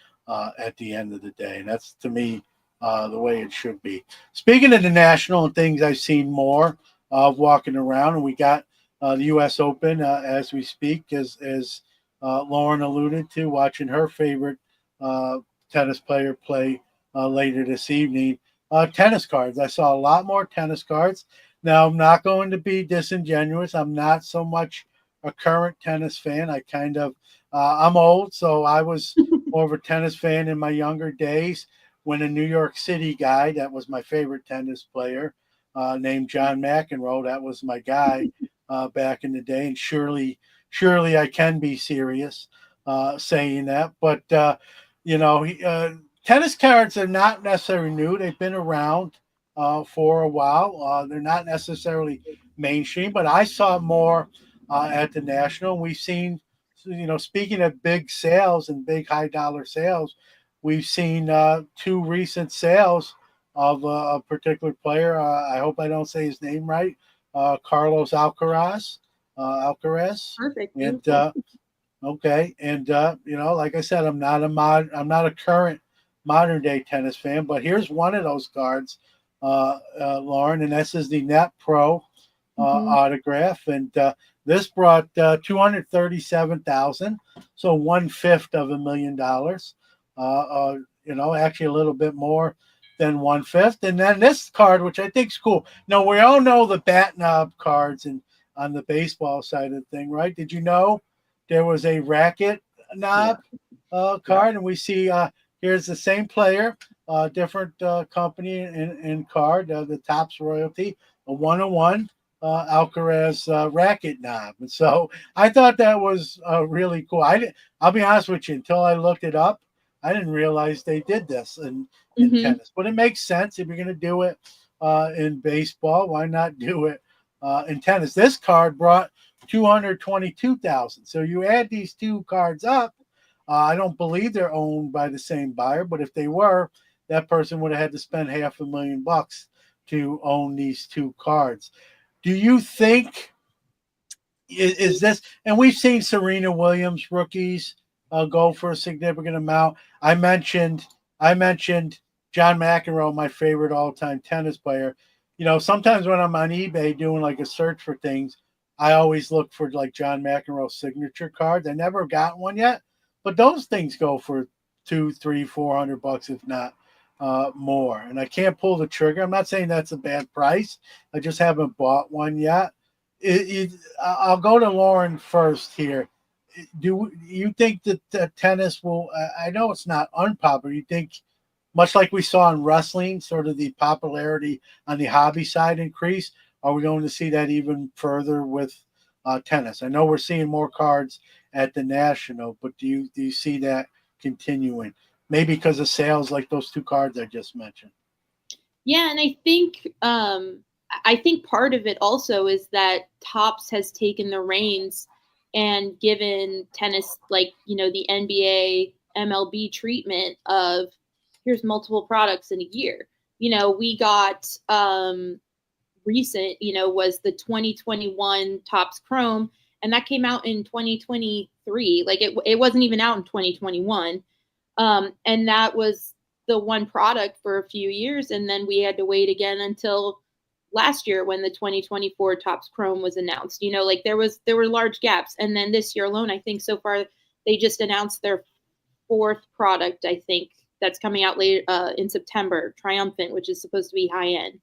[SPEAKER 1] at the end of the day, and that's to me the way it should be. Speaking of the National and things I've seen more of walking around, and we got the U.S. Open as we speak, as Lauren alluded to, watching her favorite uh, tennis player play later this evening. Tennis cards. I saw a lot more tennis cards. Now, I'm not going to be disingenuous. I'm not so much a current tennis fan. I'm old, so I was more of a tennis fan in my younger days when a New York City guy that was my favorite tennis player named John McEnroe. That was my guy back in the day, and surely I can be serious saying that. But tennis cards are not necessarily new; they've been around for a while. They're not necessarily mainstream, but I saw more at the National. We've seen, speaking of big sales and big high dollar sales, we've seen two recent sales of a particular player. I hope I don't say his name right. Carlos Alcaraz,
[SPEAKER 3] Perfect.
[SPEAKER 1] and
[SPEAKER 3] Beautiful.
[SPEAKER 1] okay, and like I said, I'm not a current modern day tennis fan, but here's one of those cards, Lauren, and this is the Net Pro
[SPEAKER 3] Mhm.
[SPEAKER 1] autograph, and this brought 237,000, so 1/5 of $1 million. Actually a little bit more than 1/5, and then this card, which I think is cool. Now we all know the bat knob cards and on the baseball side of the thing, right? Did you know there was a racket
[SPEAKER 2] Yeah.
[SPEAKER 1] knob
[SPEAKER 2] Yeah.
[SPEAKER 1] card, and we see here's the same player, different company and card, the Topps royalty, a 101 Alcaraz racket knob, and so I thought that was really cool. I'll be honest with you, until I looked it up, I didn't realize they did this in
[SPEAKER 3] Mhm.
[SPEAKER 1] tennis, but it makes sense if you're going to do it in baseball. Why not do it in tennis? This card brought 222,000. So you add these two cards up. I don't believe they're owned by the same buyer, but if they were, that person would have had to spend $500,000 to own these two cards. Do you think is this? And we've seen Serena Williams rookies go for a significant amount. I mentioned John McEnroe, my favorite all-time tennis player. Sometimes when I'm on eBay doing like a search for things, I always look for like John McEnroe signature cards. I never got one yet, but those things go for 200, 300, 400 bucks, if not more. And I can't pull the trigger. I'm not saying that's a bad price. I just haven't bought one yet. I'll go to Lauren first here. Do you think that tennis will? I know it's not unpopular. You think, much like we saw in wrestling, sort of the popularity on the hobby side increase? Are we going to see that even further with tennis? I know we're seeing more cards at the national, but do you see that continuing? Maybe because of sales like those two cards I just mentioned.
[SPEAKER 3] Yeah, and I think part of it also is that Topps has taken the reins and given tennis like, the NBA, MLB treatment of here's multiple products in a year. We got recent, was the 2021 Topps Chrome, and that came out in 2023. Like it wasn't even out in 2021. And that was the one product for a few years, and then we had to wait again until last year when the 2024 Topps Chrome was announced. Like there were large gaps, and then this year alone, I think so far they just announced their fourth product. I think that's coming out later in September, Triumphant, which is supposed to be high end.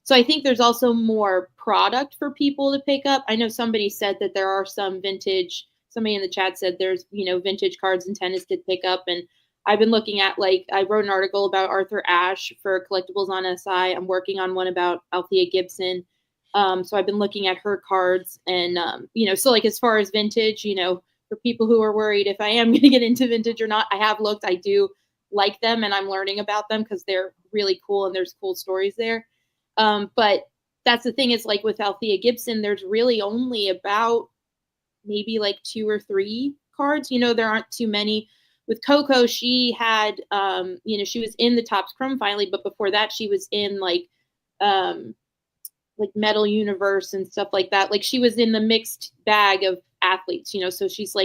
[SPEAKER 3] So I think there's also more product for people to pick up. I know somebody said that there are some vintage. Somebody in the chat said there's, vintage cards in tennis to pick up. And I've been looking at, I wrote an article about Arthur Ashe for Collectibles on SI. I'm working on one about Althea Gibson. So I've been looking at her cards and, so as far as vintage, for people who are worried if I am going to get into vintage or not, I have looked. I do like them, and I'm learning about them because they're really cool and there's cool stories there. But that's the thing is with Althea Gibson, there's really only about maybe 2 or 3 cards. There aren't too many. With Coco, she had, she was in the Topps Chrome finally, but before that she was in Metal Universe and stuff like that. She was in the mixed bag of athletes, so she's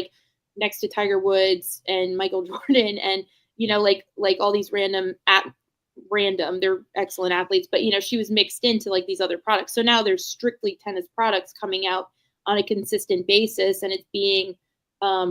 [SPEAKER 3] next to Tiger Woods and Michael Jordan and, all these they're excellent athletes, but she was mixed into these other products. So now there's strictly tennis products coming out on a consistent basis, and it's being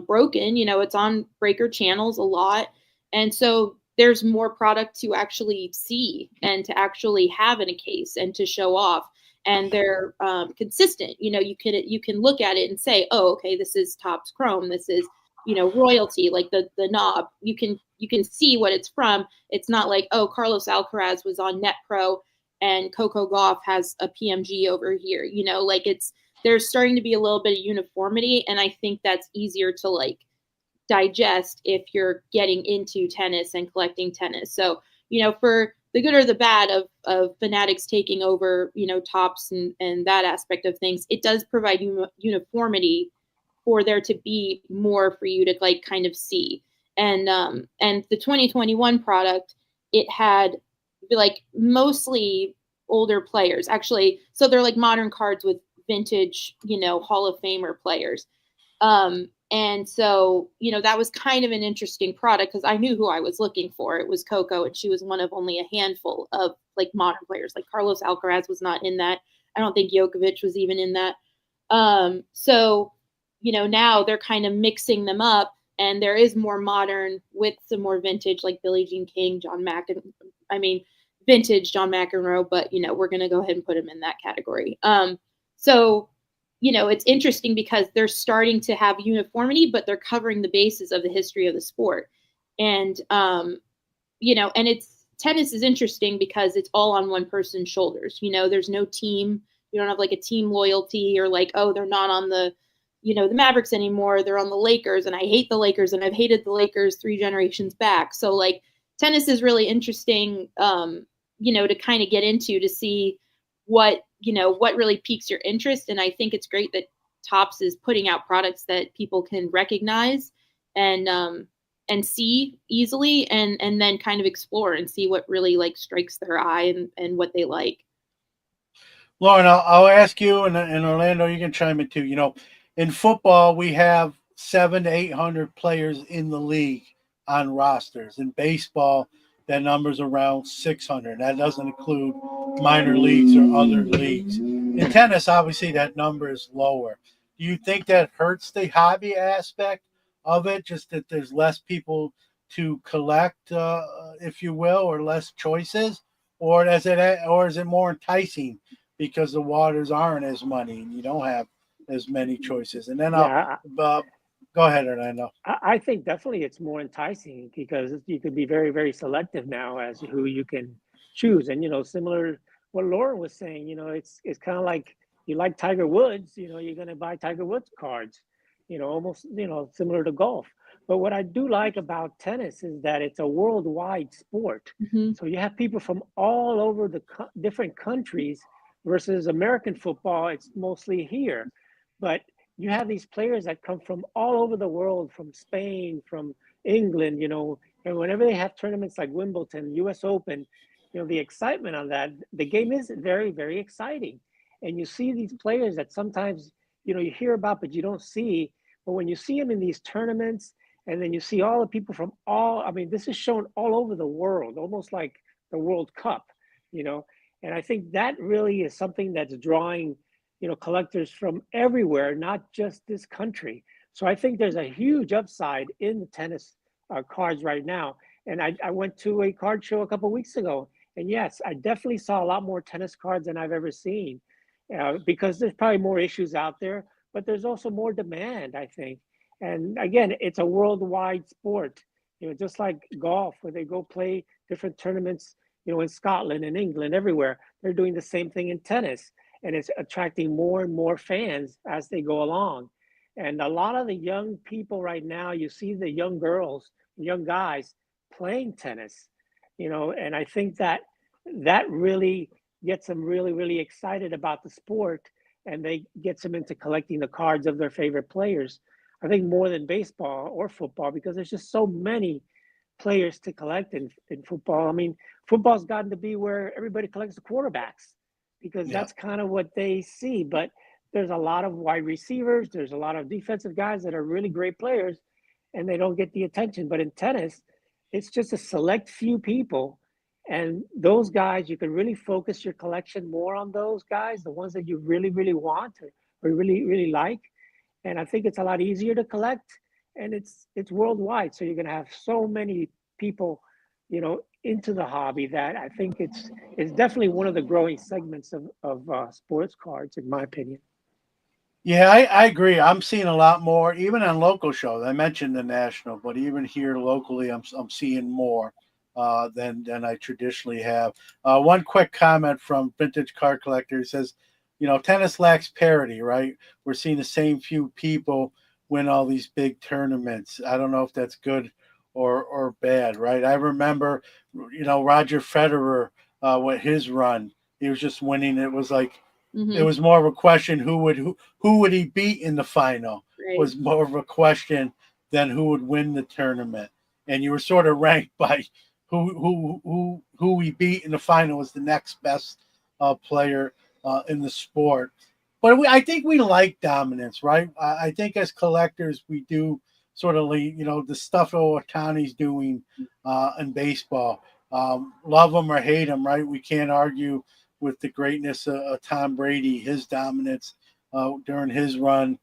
[SPEAKER 3] broken. It's on breaker channels a lot, and so there's more product to actually see and to actually have in a case and to show off, and they're consistent. You can look at it and say, oh, okay, this is Topps Chrome, this is royalty, the knob. You can see what it's from. It's not oh, Carlos Alcaraz was on Net Pro and Coco Gauff has a PMG over here. There's starting to be a little bit of uniformity, and I think that's easier to digest if you're getting into tennis and collecting tennis. So, for the good or the bad of Fanatics taking over, Topps and that aspect of things, it does provide uniformity for there to be more for you to kind of see. And the 2021 product, it had mostly older players actually. So they're modern cards with vintage, Hall of Famer players. And so, that was kind of an interesting product because I knew who I was looking for. It was Coco, and she was one of only a handful of modern players. Carlos Alcaraz was not in that. I don't think Djokovic was even in that. So, now they're kind of mixing them up, and there is more modern with some more vintage, like Billie Jean King, vintage John McEnroe, but, we're going to go ahead and put him in that category. So, it's interesting because they're starting to have uniformity, but they're covering the bases of the history of the sport. And, and tennis is interesting because it's all on one person's shoulders. There's no team. You don't have a team loyalty or oh, they're not on the Mavericks anymore. They're on the Lakers, and I hate the Lakers, and I've hated the Lakers 3 generations back. So tennis is really interesting, to kind of get into to see what really piques your interest. And I think it's great that Topps is putting out products that people can recognize and see easily and then kind of explore and see what really strikes their eye and what they like.
[SPEAKER 1] Lauren, I'll ask you, and Orlando, you can chime in too. In football, we have 700 to 800 players in the league on rosters. In baseball, that number's around 600. That doesn't include minor leagues or other leagues. In tennis, obviously, that number is lower. Do you think that hurts the hobby aspect of it, just that there's less people to collect, if you will, or less choices? Or is it more enticing because the waters aren't as many and you don't have as many choices. And then
[SPEAKER 2] Yeah,
[SPEAKER 1] uh, go ahead, Orlando.
[SPEAKER 2] I think definitely it's more enticing because you could be very, very selective now as to who you can choose. And, similar what Lauren was saying, it's kind of like you like Tiger Woods, you're going to buy Tiger Woods cards, almost, similar to golf. But what I do like about tennis is that it's a worldwide sport.
[SPEAKER 3] Mm-hmm.
[SPEAKER 2] So you have people from all over the different countries versus American football, it's mostly here. But you have these players that come from all over the world, from Spain, from England, and whenever they have tournaments like Wimbledon, US Open, the excitement on that, the game is very, very exciting. And you see these players that sometimes, you hear about, but you don't see. But when you see them in these tournaments, and then you see all the people from I mean, this is shown all over the world, almost like the World Cup, and I think that really is something that's drawing collectors from everywhere, not just this country. So I think there's a huge upside in the tennis cards right now. And I went to a card show a couple of weeks ago, and yes, I definitely saw a lot more tennis cards than I've ever seen, because there's probably more issues out there, but there's also more demand, I think. And again, it's a worldwide sport, just like golf, where they go play different tournaments, in Scotland and England, everywhere. They're doing the same thing in tennis, and it's attracting more and more fans as they go along. And a lot of the young people right now, you see the young girls, young guys playing tennis, and I think that really gets them really, really excited about the sport, and they gets them into collecting the cards of their favorite players. I think more than baseball or football, because there's just so many players to collect in football. I mean, football's gotten to be where everybody collects the quarterbacks, because
[SPEAKER 1] Yeah.
[SPEAKER 2] that's kind of what they see. But there's a lot of wide receivers, there's a lot of defensive guys that are really great players, and they don't get the attention. But in tennis, it's just a select few people. And those guys, you can really focus your collection more on those guys, the ones that you really, really want or really, really like. And I think it's a lot easier to collect, and it's worldwide. So you're going to have so many people, into the hobby, that I think it's definitely one of the growing segments of sports cards, in my opinion.
[SPEAKER 1] Yeah, I agree. I'm seeing a lot more, even on local shows. I mentioned the national, but even here locally, I'm seeing more than I traditionally have. One quick comment from Vintage Card Collector. He says, tennis lacks parity, right? We're seeing the same few people win all these big tournaments. I don't know if that's good or bad, right? I remember, Roger Federer with his run. He was just winning. It was like, it
[SPEAKER 3] Mm-hmm.
[SPEAKER 1] was more of a question who would he beat in the final,
[SPEAKER 3] Right.
[SPEAKER 1] was more of a question than who would win the tournament. And you were sort of ranked by who he beat in the final was the next best player in the sport. But I think we like dominance, right? I think as collectors we do sort of the stuff Otani's doing in baseball. Love him or hate him, right? We can't argue with the greatness of Tom Brady, his dominance during his run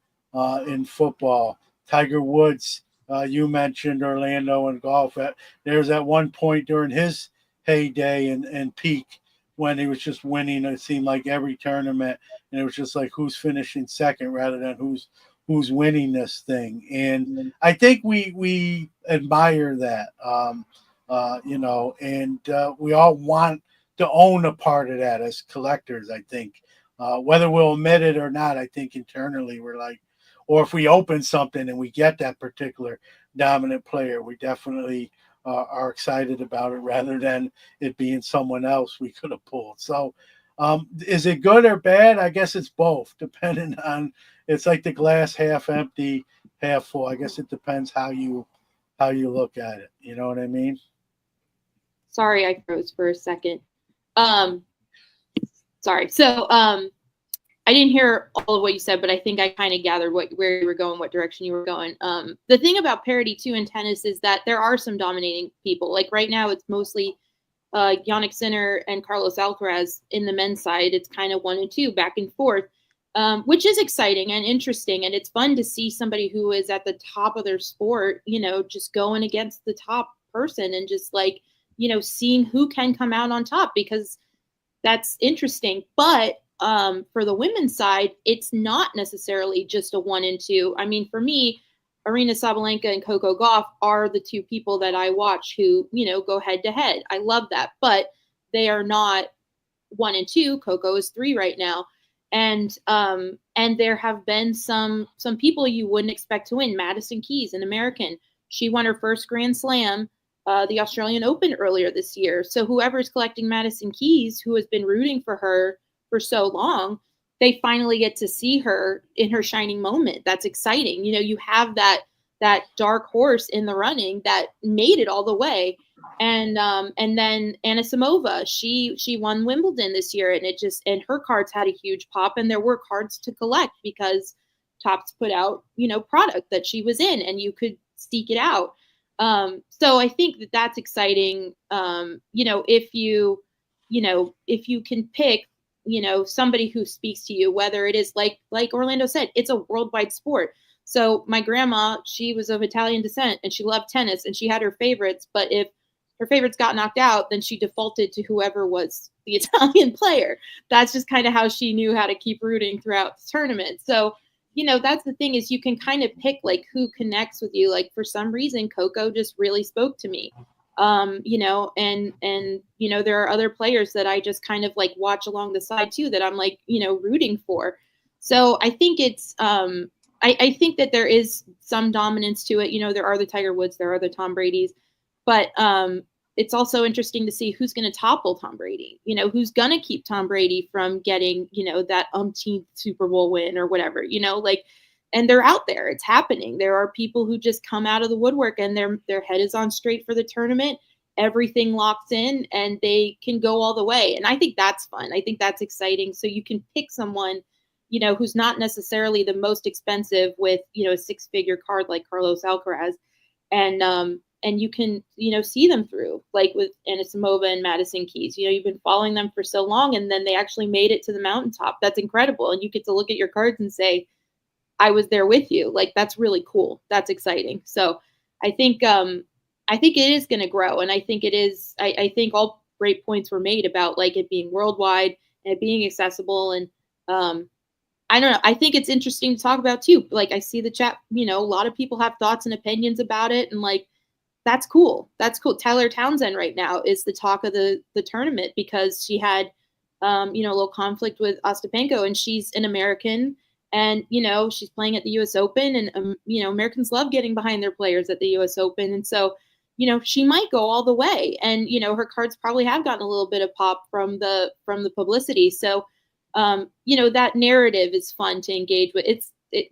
[SPEAKER 1] in football. Tiger Woods, you mentioned Orlando and golf. There's at one point during his heyday and peak when he was just winning. It seemed like every tournament, and it was just like who's finishing second rather than who's winning this thing. And I think we admire that, and we all want to own a part of that as collectors. I think whether we'll admit it or not, I think internally we're like, or if we open something and we get that particular dominant player, we definitely are excited about it rather than it being someone else we could have pulled. So is it good or bad? I guess it's both, depending on, it's like the glass half empty, half full. I guess it depends how you look at it. You know what I mean?
[SPEAKER 3] Sorry, I froze for a second. Sorry. So I didn't hear all of what you said, but I think I kind of gathered where you were going, what direction you were going. The thing about parity too in tennis is that there are some dominating people. Like right now, it's mostly Jannik Sinner and Carlos Alcaraz. In the men's side, it's kind of 1 and 2 back and forth, which is exciting and interesting. And it's fun to see somebody who is at the top of their sport, just going against the top person and just seeing who can come out on top, because that's interesting. But for the women's side, it's not necessarily just a 1 and 2. I mean, for me, Arina Sabalenka and Coco Gauff are the two people that I watch who, go head to head. I love that, but they are not 1 and 2. Coco is 3 right now. And there have been some people you wouldn't expect to win. Madison Keys, an American, she won her first Grand Slam, the Australian Open earlier this year. So whoever's collecting Madison Keys, who has been rooting for her for so long, they finally get to see her in her shining moment. That's exciting. You have that dark horse in the running that made it all the way. And then Anna Samova, she won Wimbledon this year, and her cards had a huge pop, and there were cards to collect because Topps put out, product that she was in, and you could seek it out. So I think that's exciting. If you can pick, somebody who speaks to you, whether it is like Orlando said, it's a worldwide sport. So my grandma, she was of Italian descent and she loved tennis and she had her favorites, but if her favorites got knocked out, then she defaulted to whoever was the Italian player. That's just kind of how she knew how to keep rooting throughout the tournament. So, that's the thing, is you can kind of pick like who connects with you. Like for some reason, Coco just really spoke to me. And there are other players that I just kind of like watch along the side too, that I'm like, rooting for. So I think it's, I think that there is some dominance to it. There are the Tiger Woods, there are the Tom Brady's, but it's also interesting to see who's going to topple Tom Brady, who's going to keep Tom Brady from getting, that umpteenth Super Bowl win or whatever, and they're out there. It's happening. There are people who just come out of the woodwork and their head is on straight for the tournament. Everything locks in and they can go all the way. And I think that's fun. I think that's exciting. So you can pick someone, who's not necessarily the most expensive with, a 6-figure card like Carlos Alcaraz. And you can, see them through, like with Anna Samova and Madison Keys. You've been following them for so long, and then they actually made it to the mountaintop. That's incredible. And you get to look at your cards and say, I was there with you. Like, that's really cool. That's exciting. So I think it is going to grow. And I think it is, I think all great points were made about like it being worldwide and it being accessible. And I don't know. I think it's interesting to talk about too. Like I see the chat, a lot of people have thoughts and opinions about it. And like, that's cool. That's cool. Taylor Townsend right now is the talk of the tournament because she had, a little conflict with Ostapenko, and she's an American, and, she's playing at the US Open, and, Americans love getting behind their players at the US Open. And so, she might go all the way, and, her cards probably have gotten a little bit of pop from the publicity. So, that narrative is fun to engage with.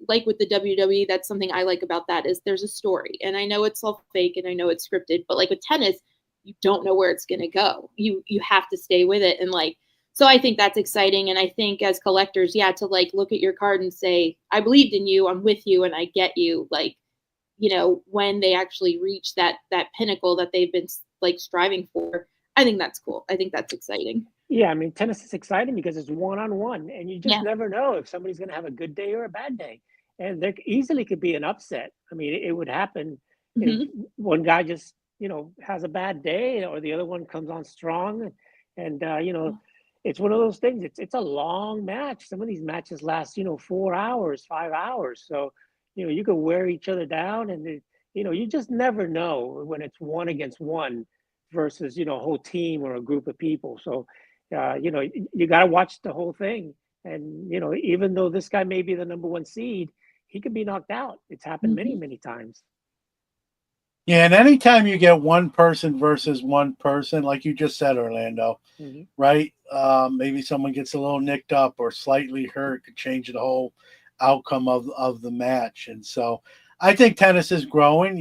[SPEAKER 3] Like with the WWE, that's something I like about that, is there's a story, and I know it's all fake and I know it's scripted, but like with tennis, you don't know where it's going to go. You have to stay with it. And like, so I think that's exciting. And I think as collectors, to like look at your card and say, I believed in you, I'm with you, and I get you. Like, when they actually reach that pinnacle that they've been like striving for, I think that's cool. I think that's exciting.
[SPEAKER 2] Yeah, I mean, tennis is exciting because it's one-on-one, and you just never know if somebody's going to have a good day or a bad day. And there easily could be an upset. I mean, it would happen if one guy just, has a bad day, or the other one comes on strong. And, it's one of those things. It's a long match. Some of these matches last, 4 hours, 5 hours. So, you could wear each other down, and, you just never know when it's one against one versus, a whole team or a group of people. So, you got to watch the whole thing. And, even though this guy may be the number 1 seed, he could be knocked out. It's happened many, many times.
[SPEAKER 1] Yeah, and anytime you get one person versus one person, like you just said, Orlando, right? Maybe someone gets a little nicked up or slightly hurt, could change the whole outcome of the match. And so I think tennis is growing.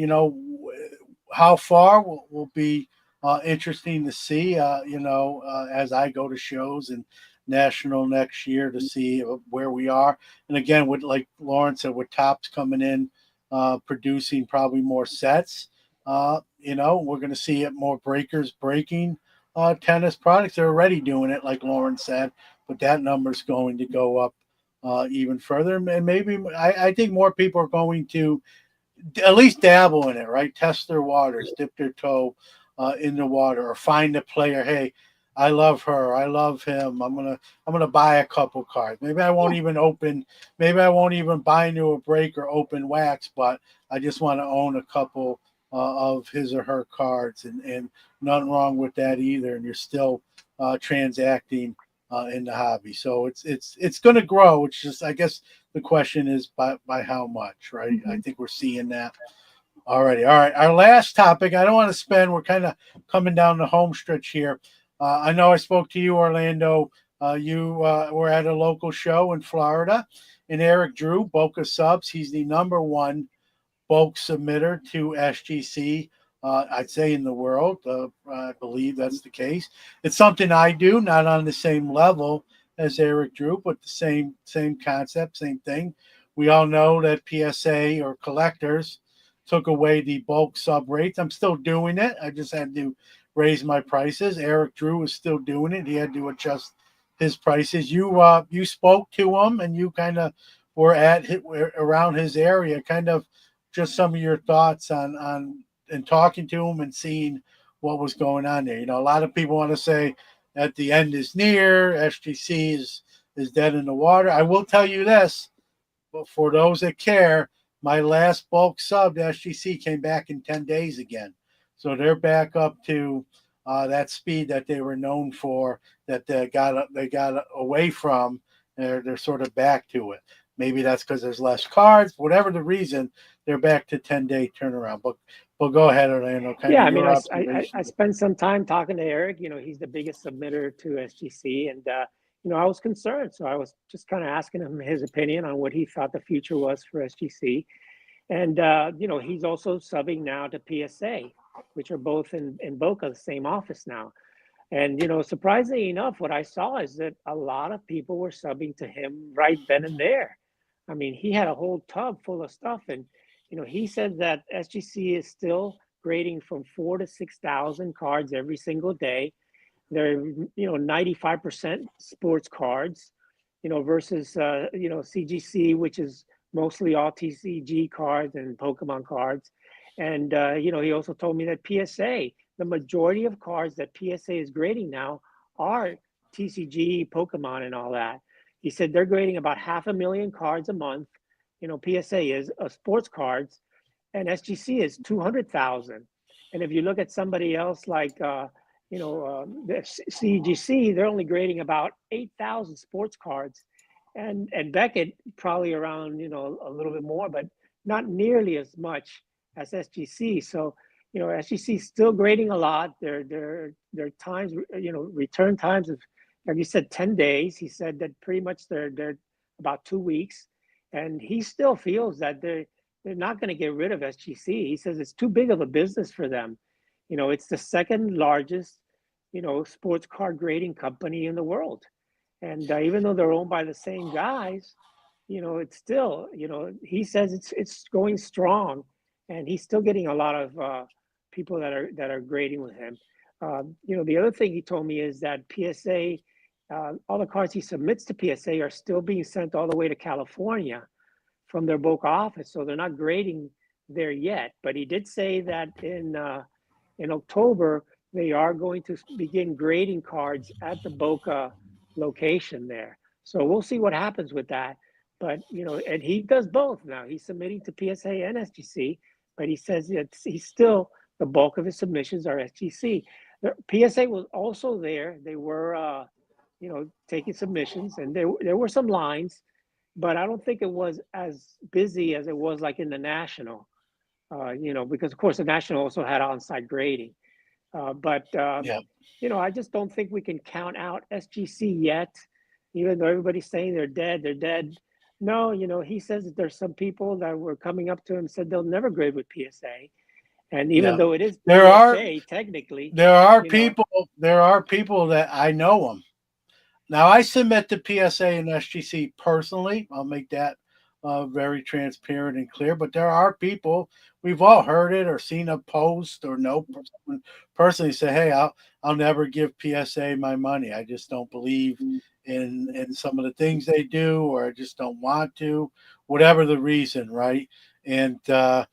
[SPEAKER 1] How far will be interesting to see, as I go to shows and national next year to see where we are. And again, with like Lauren said, with Topps coming in, producing probably more sets, we're going to see it more breakers breaking tennis products. They're already doing it, like Lauren said, but that number is going to go up even further. And maybe I think more people are going to at least dabble in it, right? Test their waters, dip their toe in the water, or find a player. Hey, I love her. I love him. I'm gonna buy a couple cards. Maybe I won't
[SPEAKER 3] Yeah.
[SPEAKER 1] even open. Maybe I won't even buy into a break or open wax. But I just want to own a couple of his or her cards, and nothing wrong with that either. And you're still transacting in the hobby, so it's going to grow. It's just, I guess the question is by how much, right? I
[SPEAKER 3] Mhm.
[SPEAKER 1] think we're seeing that. Alrighty, all right. Our last topic. I don't want to spend. We're kind of coming down the home stretch here. I know I spoke to you, Orlando. You were at a local show in Florida, and Eric Drew, Boca Subs. He's the number one bulk submitter to SGC. I'd say in the world. I believe that's the case. It's something I do, not on the same level as Eric Drew, but the same concept, same thing. We all know that PSA or collectors took away the bulk sub rates. I'm still doing it. I just had to raise my prices. Eric Drew is still doing it. He had to adjust his prices. You spoke to him and you kind of were around his area. Kind of just some of your thoughts on and talking to him and seeing what was going on there. A lot of people want to say that the end is near. SGC is dead in the water. I will tell you this, but for those that care, my last bulk sub to SGC came back in 10 days again. So they're back up to that speed that they were known for, that they got away from. They're sort of back to it. Maybe that's because there's less cards. Whatever the reason, they're back to 10-day turnaround. But go ahead, Orlando. Kind
[SPEAKER 2] Yeah,
[SPEAKER 1] of
[SPEAKER 2] I mean,
[SPEAKER 1] your
[SPEAKER 2] I
[SPEAKER 1] observation.
[SPEAKER 2] spent some time talking to Eric. He's the biggest submitter to SGC, and I was concerned, so I was just kind of asking him his opinion on what he thought the future was for SGC. And he's also subbing now to PSA, which are both in Boca, the same office now. And surprisingly enough, what I saw is that a lot of people were subbing to him right then and there. I mean, he had a whole tub full of stuff, and he said that SGC is still grading from 4 to 6,000 cards every single day. They're 95% sports cards, versus CGC, which is mostly all TCG cards and Pokemon cards. And he also told me that PSA, the majority of cards that PSA is grading now are TCG, Pokemon, and all that. He said they're grading about 500,000 cards a month. PSA is sports cards, and SGC is 200,000. And if you look at somebody else like the CGC, they're only grading about 8,000 sports cards, and Beckett probably around a little bit more, but not nearly as much as SGC. So SGC is still grading a lot. Their times, return times of, like you said, 10 days. He said that pretty much they're about 2 weeks, and he still feels that they're not going to get rid of SGC. He says it's too big of a business for them. It's the second largest, sports card grading company in the world. And even though they're owned by the same guys, it's still, he says it's going strong, and he's still getting a lot of people that are grading with him. The other thing he told me is that PSA, all the cards he submits to PSA are still being sent all the way to California from their Boca office, so they're not grading there yet. But he did say that in October they are going to begin grading cards at the Boca location there. So we'll see what happens with that. But and he does both now. He's submitting to PSA and SGC, but he says he's still, the bulk of his submissions are SGC. PSA was also there. They were taking submissions, and there were some lines, but I don't think it was as busy as it was like in the national, because of course the national also had on-site grading. But
[SPEAKER 1] Yeah.
[SPEAKER 2] I just don't think we can count out SGC yet, even though everybody's saying they're dead, they're dead. No, he says that there's some people that were coming up to him and said they'll never grade with PSA, and even
[SPEAKER 1] Yeah.
[SPEAKER 2] though it is
[SPEAKER 1] There are
[SPEAKER 2] PSA technically,
[SPEAKER 1] there are
[SPEAKER 2] you know,
[SPEAKER 1] people there are people that I know them. Now, I submit to PSA and SGC personally. I'll make that very transparent and clear. But there are people, we've all heard it or seen a post or know someone personally say, "Hey, I'll never give PSA my money. I just don't believe in some of the things they do, or I just don't want to, whatever the reason, right?" And yeah,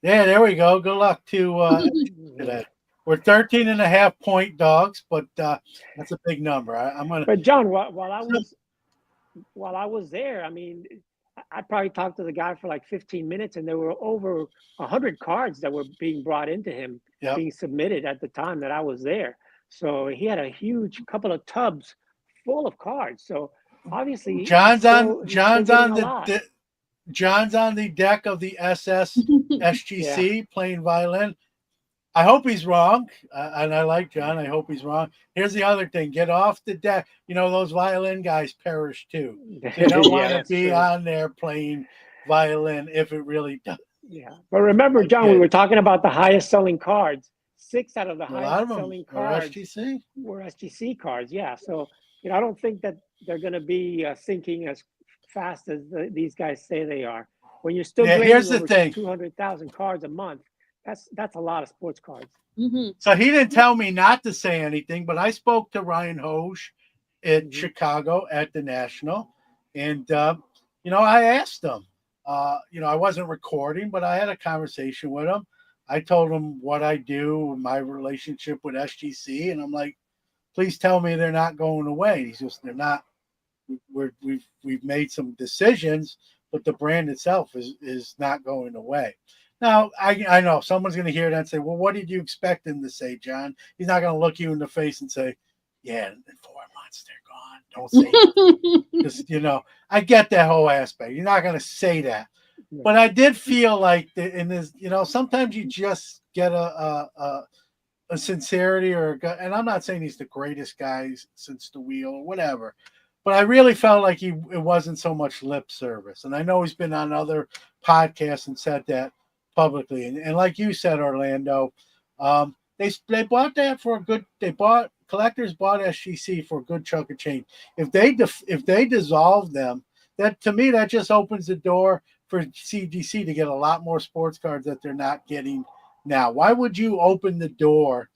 [SPEAKER 1] there we go. Good luck to
[SPEAKER 2] yeah.
[SPEAKER 1] today. We're 13 and a half point dogs, but that's a big number. I'm going to.
[SPEAKER 2] But John, while I was there, I mean, I probably talked to the guy for like 15 minutes, and there were over 100 cards that were being brought into him,
[SPEAKER 1] Yep.
[SPEAKER 2] being submitted at the time that I was there. So he had a huge couple of tubs full of cards. So obviously,
[SPEAKER 1] John's on
[SPEAKER 2] the
[SPEAKER 1] John's on the deck of the SGC
[SPEAKER 2] Yeah.
[SPEAKER 1] playing violin. I hope he's wrong, and I like John. I hope he's wrong. Here's the other thing: get off the deck. You know those violin guys perish too. They don't
[SPEAKER 2] Yeah,
[SPEAKER 1] want to
[SPEAKER 2] that's
[SPEAKER 1] be
[SPEAKER 2] true.
[SPEAKER 1] on there playing violin if it really does.
[SPEAKER 2] Yeah. But remember, John, we were talking about the highest selling cards. 6 out of the
[SPEAKER 1] A lot
[SPEAKER 2] highest
[SPEAKER 1] of them
[SPEAKER 2] selling
[SPEAKER 1] are
[SPEAKER 2] cards
[SPEAKER 1] SGC.
[SPEAKER 2] were SGC cards. Yeah. So, I don't think that they're going to be sinking as fast as these guys say they are. When you're still grading
[SPEAKER 1] here's the
[SPEAKER 2] over
[SPEAKER 1] thing.
[SPEAKER 2] 200,000 cards a month, that's a lot of sports cards.
[SPEAKER 3] Mm-hmm.
[SPEAKER 1] So he didn't tell me not to say anything, but I spoke to Ryan Hoge in Chicago at the National, and I asked him. I wasn't recording, but I had a conversation with him. I told him what I do, my relationship with SGC, and I'm like, please tell me they're not going away. He's just, they're not. We've made some decisions, but the brand itself is not going away. Now, I know someone's going to hear that and say, well, what did you expect him to say, John? He's not going to look you in the face and say, yeah, in 4 months they're gone. Don't say that. Because, I get that whole aspect. You're not going to say that. But I did feel like in this, sometimes you just get a sincerity and I'm not saying he's the greatest guy since the wheel or whatever, but I really felt like it wasn't so much lip service. And I know he's been on other podcasts and said that publicly. And like you said, Orlando, they bought that for a good. Collectors bought SGC for a good chunk of change. If they dissolve them, that to me that just opens the door for CGC to get a lot more sports cards that they're not getting now. Why would you open the door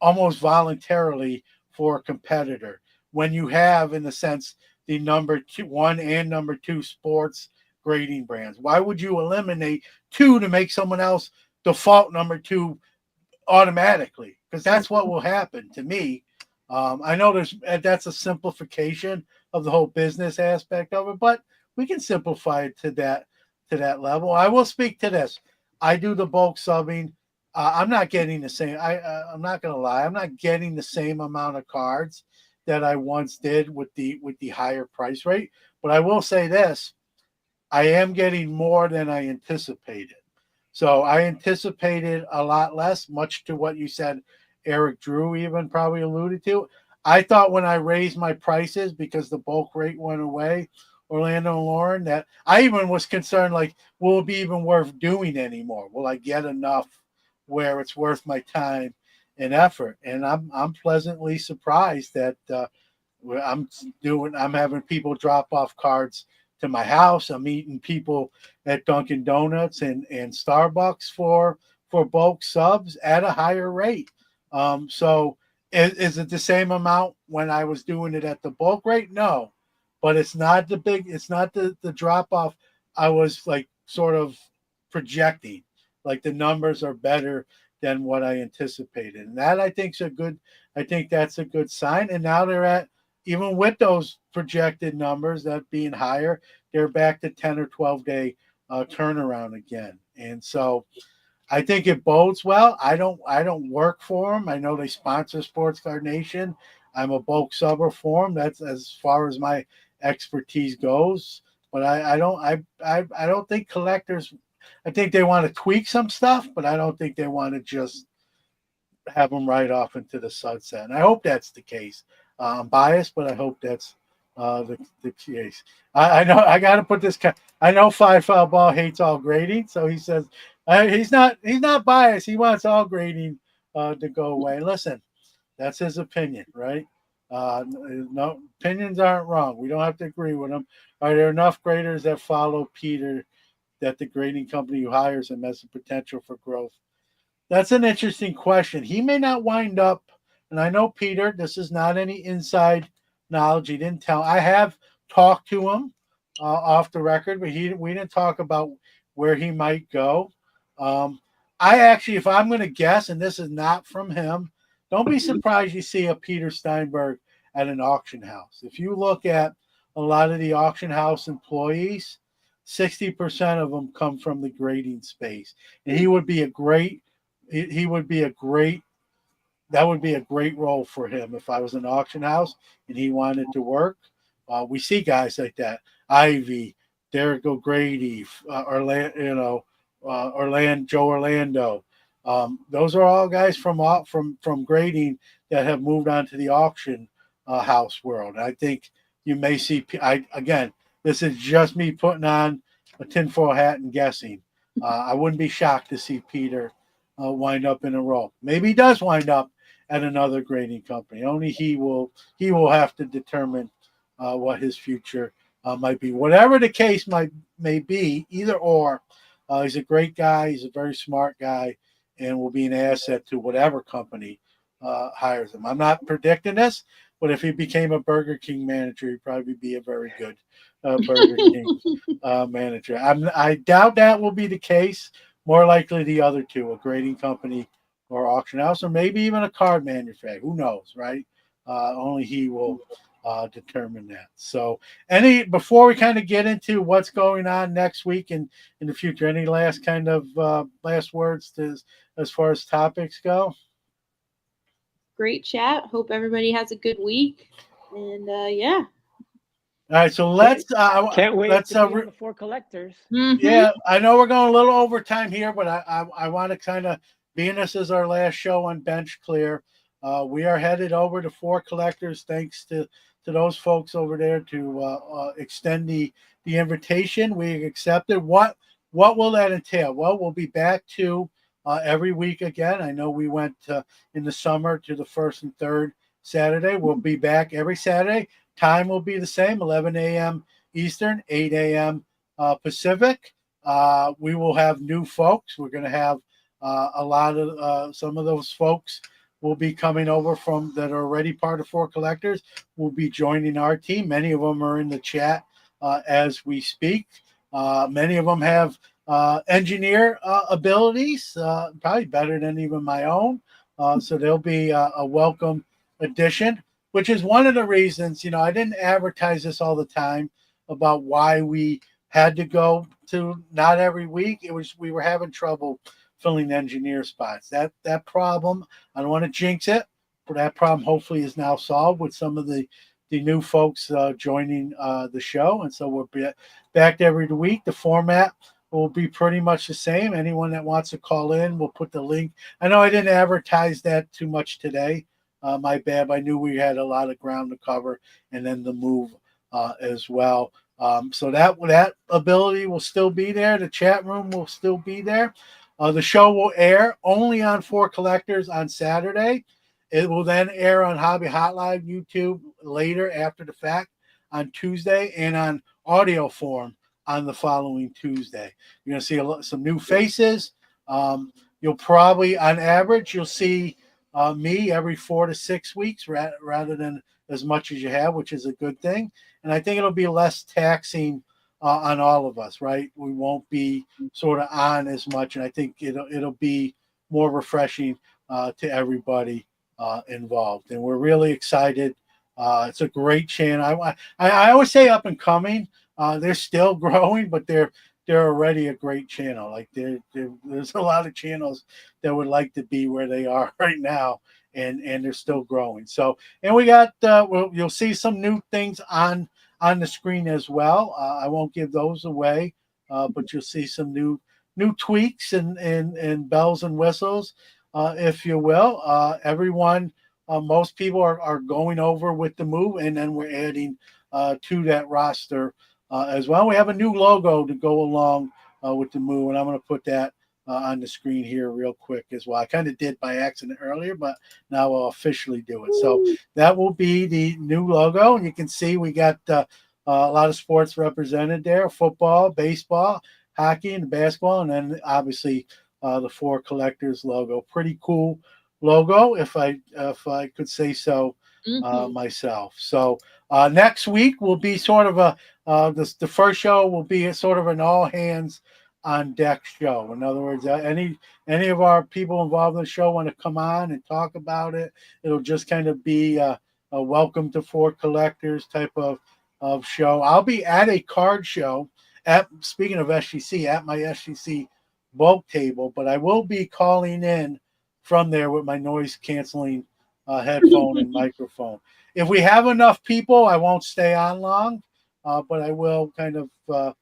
[SPEAKER 1] almost voluntarily for a competitor when you have, in a sense, the number 1 and number 2 sports grading brands? Why would you eliminate 2 to make someone else default number 2 automatically? Because that's what will happen to me. I know that's a simplification of the whole business aspect of it, but we can simplify it to that level. I will speak to this. I do the bulk subbing. I'm not getting the same. I'm not going to lie. I'm not getting the same amount of cards that I once did with the higher price rate. But I will say this: I am getting more than I anticipated. So I anticipated a lot less, much to what you said, Eric Drew even probably alluded to. I thought when I raised my prices because the bulk rate went away, Orlando and Lauren, that I even was concerned, like, will it be even worth doing anymore? Will I get enough where it's worth my time and effort? And I'm pleasantly surprised that I'm having people drop off cards to my house. I'm meeting people at Dunkin' Donuts and Starbucks for bulk subs at a higher rate. So is it the same amount when I was doing it at the bulk rate? No, but it's not the drop off I was like sort of projecting. Like the numbers are better than what I anticipated. And that I think that's a good sign. And now they're at, even with those projected numbers, that being higher, they're back to 10 or 12 day turnaround again. And so I think it bodes well. I don't work for them. I know they sponsor Sports Card Nation. I'm a bulk subber for them. That's as far as my expertise goes. But I don't think collectors. I think they want to tweak some stuff, but I don't think they want to just have them right off into the sunset. And I hope that's the case. I'm biased, but I hope that's the case. I know I got to put this. I know Five Foul Ball hates all grading, so he says he's not biased. He wants all grading to go away. Listen, that's his opinion, right? No, opinions aren't wrong. We don't have to agree with him. Are there enough graders that follow Peter that the grading company who hires him has the potential for growth? That's an interesting question. He may not wind up, and I know Peter, this is not any inside knowledge. He didn't tell. I have talked to him off the record, but we didn't talk about where he might go. I actually, if I'm going to guess, and this is not from him, don't be surprised you see a Peter Steinberg at an auction house. If you look at a lot of the auction house employees, 60% of them come from the grading space, and he would be a great. He would be a great. That would be a great role for him if I was an auction house and he wanted to work. We see guys like that: Ivy, Derek O'Grady, Joe Orlando. Those are all guys from grading that have moved on to the auction house world. I think you may see. Again, this is just me putting on a tinfoil hat and guessing. I wouldn't be shocked to see Peter wind up in a role. Maybe he does wind up at another grading company. Only he will have to determine what his future might be. Whatever the case may be, either or. He's a great guy. He's a very smart guy, and will be an asset to whatever company hires him. I'm not predicting this, but if he became a Burger King manager, he'd probably be a very good Burger King manager. I doubt that will be the case. More likely the other two, a grading company or auction house, or maybe even a card manufacturer. Who knows, right? Only he will determine that. So, before we kind of get into what's going on next week and in the future, any last kind of last words as far as topics go?
[SPEAKER 3] Great chat. Hope everybody has a good week. And yeah.
[SPEAKER 1] All right, so let's
[SPEAKER 2] can't wait
[SPEAKER 1] let's
[SPEAKER 2] to be on the four collectors.
[SPEAKER 1] Yeah, I know we're going a little over time here, but I want to kind of, being this is our last show on Bench Clear, we are headed over to four collectors. Thanks to those folks over there to extend the invitation. We accepted. What will that entail? Well, we'll be back to every week again. I know we went in the summer to the first and third Saturday. We'll be back every Saturday. Time will be the same, 11 a.m. Eastern, 8 a.m. Pacific. We will have new folks. We're going to have a lot of some of those folks will be coming over from that are already part of Four Collectors. Will be joining our team. Many of them are in the chat as we speak. Many of them have engineer abilities, probably better than even my own. So they'll be a welcome addition, which is one of the reasons, I didn't advertise this all the time about why we had to go to not every week. It was, we were having trouble filling engineer spots. That problem, I don't want to jinx it, but that problem hopefully is now solved with some of the new folks joining the show. And so we'll be back every week. The format will be pretty much the same. Anyone that wants to call in, we'll put the link. I know I didn't advertise that too much today. My bad. I knew we had a lot of ground to cover, and then the move as well. So that ability will still be there. The chat room will still be there. The show will air only on Four Collectors on Saturday. It will then air on Hobby Hotline YouTube later after the fact on Tuesday, and on audio form on the following Tuesday. You're going to see some new faces. You'll probably, on average, you'll see me every 4 to 6 weeks rather than as much as you have, which is a good thing. And I think it'll be less taxing on all of us, right? We won't be sort of on as much, and I think it'll be more refreshing to everybody involved. And we're really excited. It's a great channel. I always say up and coming. They're still growing, but they're already a great channel. Like there's a lot of channels that would like to be where they are right now, and they're still growing. So, and we got you'll see some new things on the screen as well. I won't give those away, but you'll see some new tweaks and bells and whistles, if you will. Everyone, most people are going over with the move, and then we're adding to that roster as well. We have a new logo to go along with the move, and I'm going to put that on the screen here real quick as well. I kind of did by accident earlier, but now I'll officially do it. So that will be the new logo, and you can see we got a lot of sports represented there: football, baseball, hockey, and basketball, and then obviously the Four Collectors logo. Pretty cool logo, if I could say so myself. So next week will be sort of the first show will be sort of an all hands on deck show. In other words, any of our people involved in the show want to come on and talk about it, it'll just kind of be a welcome to Four Collectors type of show. I'll be at a card show speaking of SGC, at my SGC bulk table, but I will be calling in from there with my noise canceling headphone and microphone. If we have enough people, I won't stay on long, but I will kind of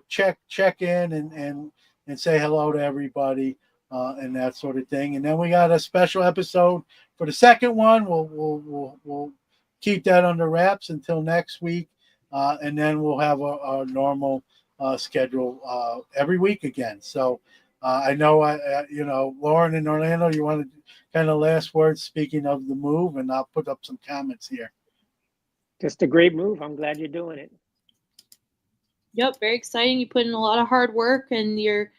[SPEAKER 1] check in and say hello to everybody and that sort of thing. And then we got a special episode for the second one. We'll keep that under wraps until next week, and then we'll have a normal schedule every week again. So I know Lauren and Orlando, you want to kind of last words speaking of the move, and I'll put up some comments here.
[SPEAKER 2] Just a great move. I'm glad you're doing it.
[SPEAKER 3] Yep, very exciting. You put in a lot of hard work, and you're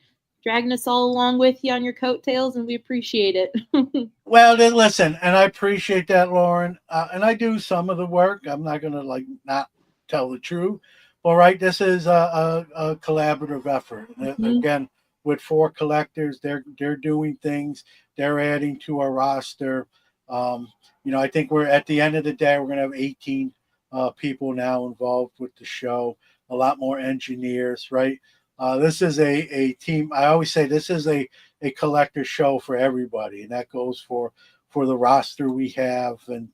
[SPEAKER 3] dragging us all along with you on your coattails, and we appreciate it.
[SPEAKER 1] Well, then listen, and I appreciate that, Lauren. And I do some of the work. I'm not going to not tell the truth. But right, this is a collaborative effort. Mm-hmm. Again, with Four Collectors, they're doing things. They're adding to our roster. I think we're at the end of the day, we're going to have 18 people now involved with the show. A lot more engineers, right? This is a team. I always say this is a collector show for everybody, and that goes for the roster we have, and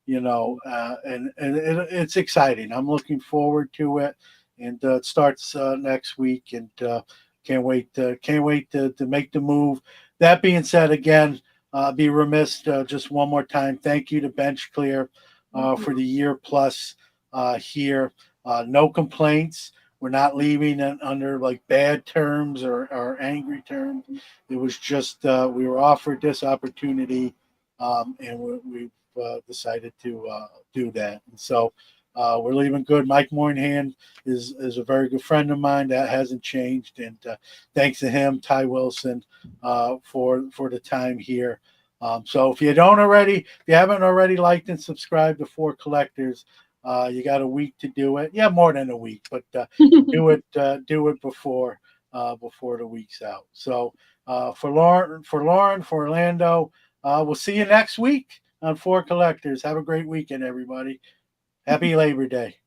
[SPEAKER 1] it's exciting. I'm looking forward to it, and it starts next week, and can't wait to make the move. That being said, again, be remiss just one more time. Thank you to Bench Clear for the year plus here. No complaints. We're not leaving under like bad terms or angry terms. It was just we were offered this opportunity, and we've decided to do that. And so we're leaving good. Mike Moynihan is a very good friend of mine. That hasn't changed. And thanks to him, Ty Wilson, for the time here. So if you haven't already liked and subscribed to Four Collectors, you got a week to do it. Yeah, more than a week, but do it before the week's out. So for Lauren, for Orlando, we'll see you next week on Four Collectors. Have a great weekend, everybody. Happy Labor Day.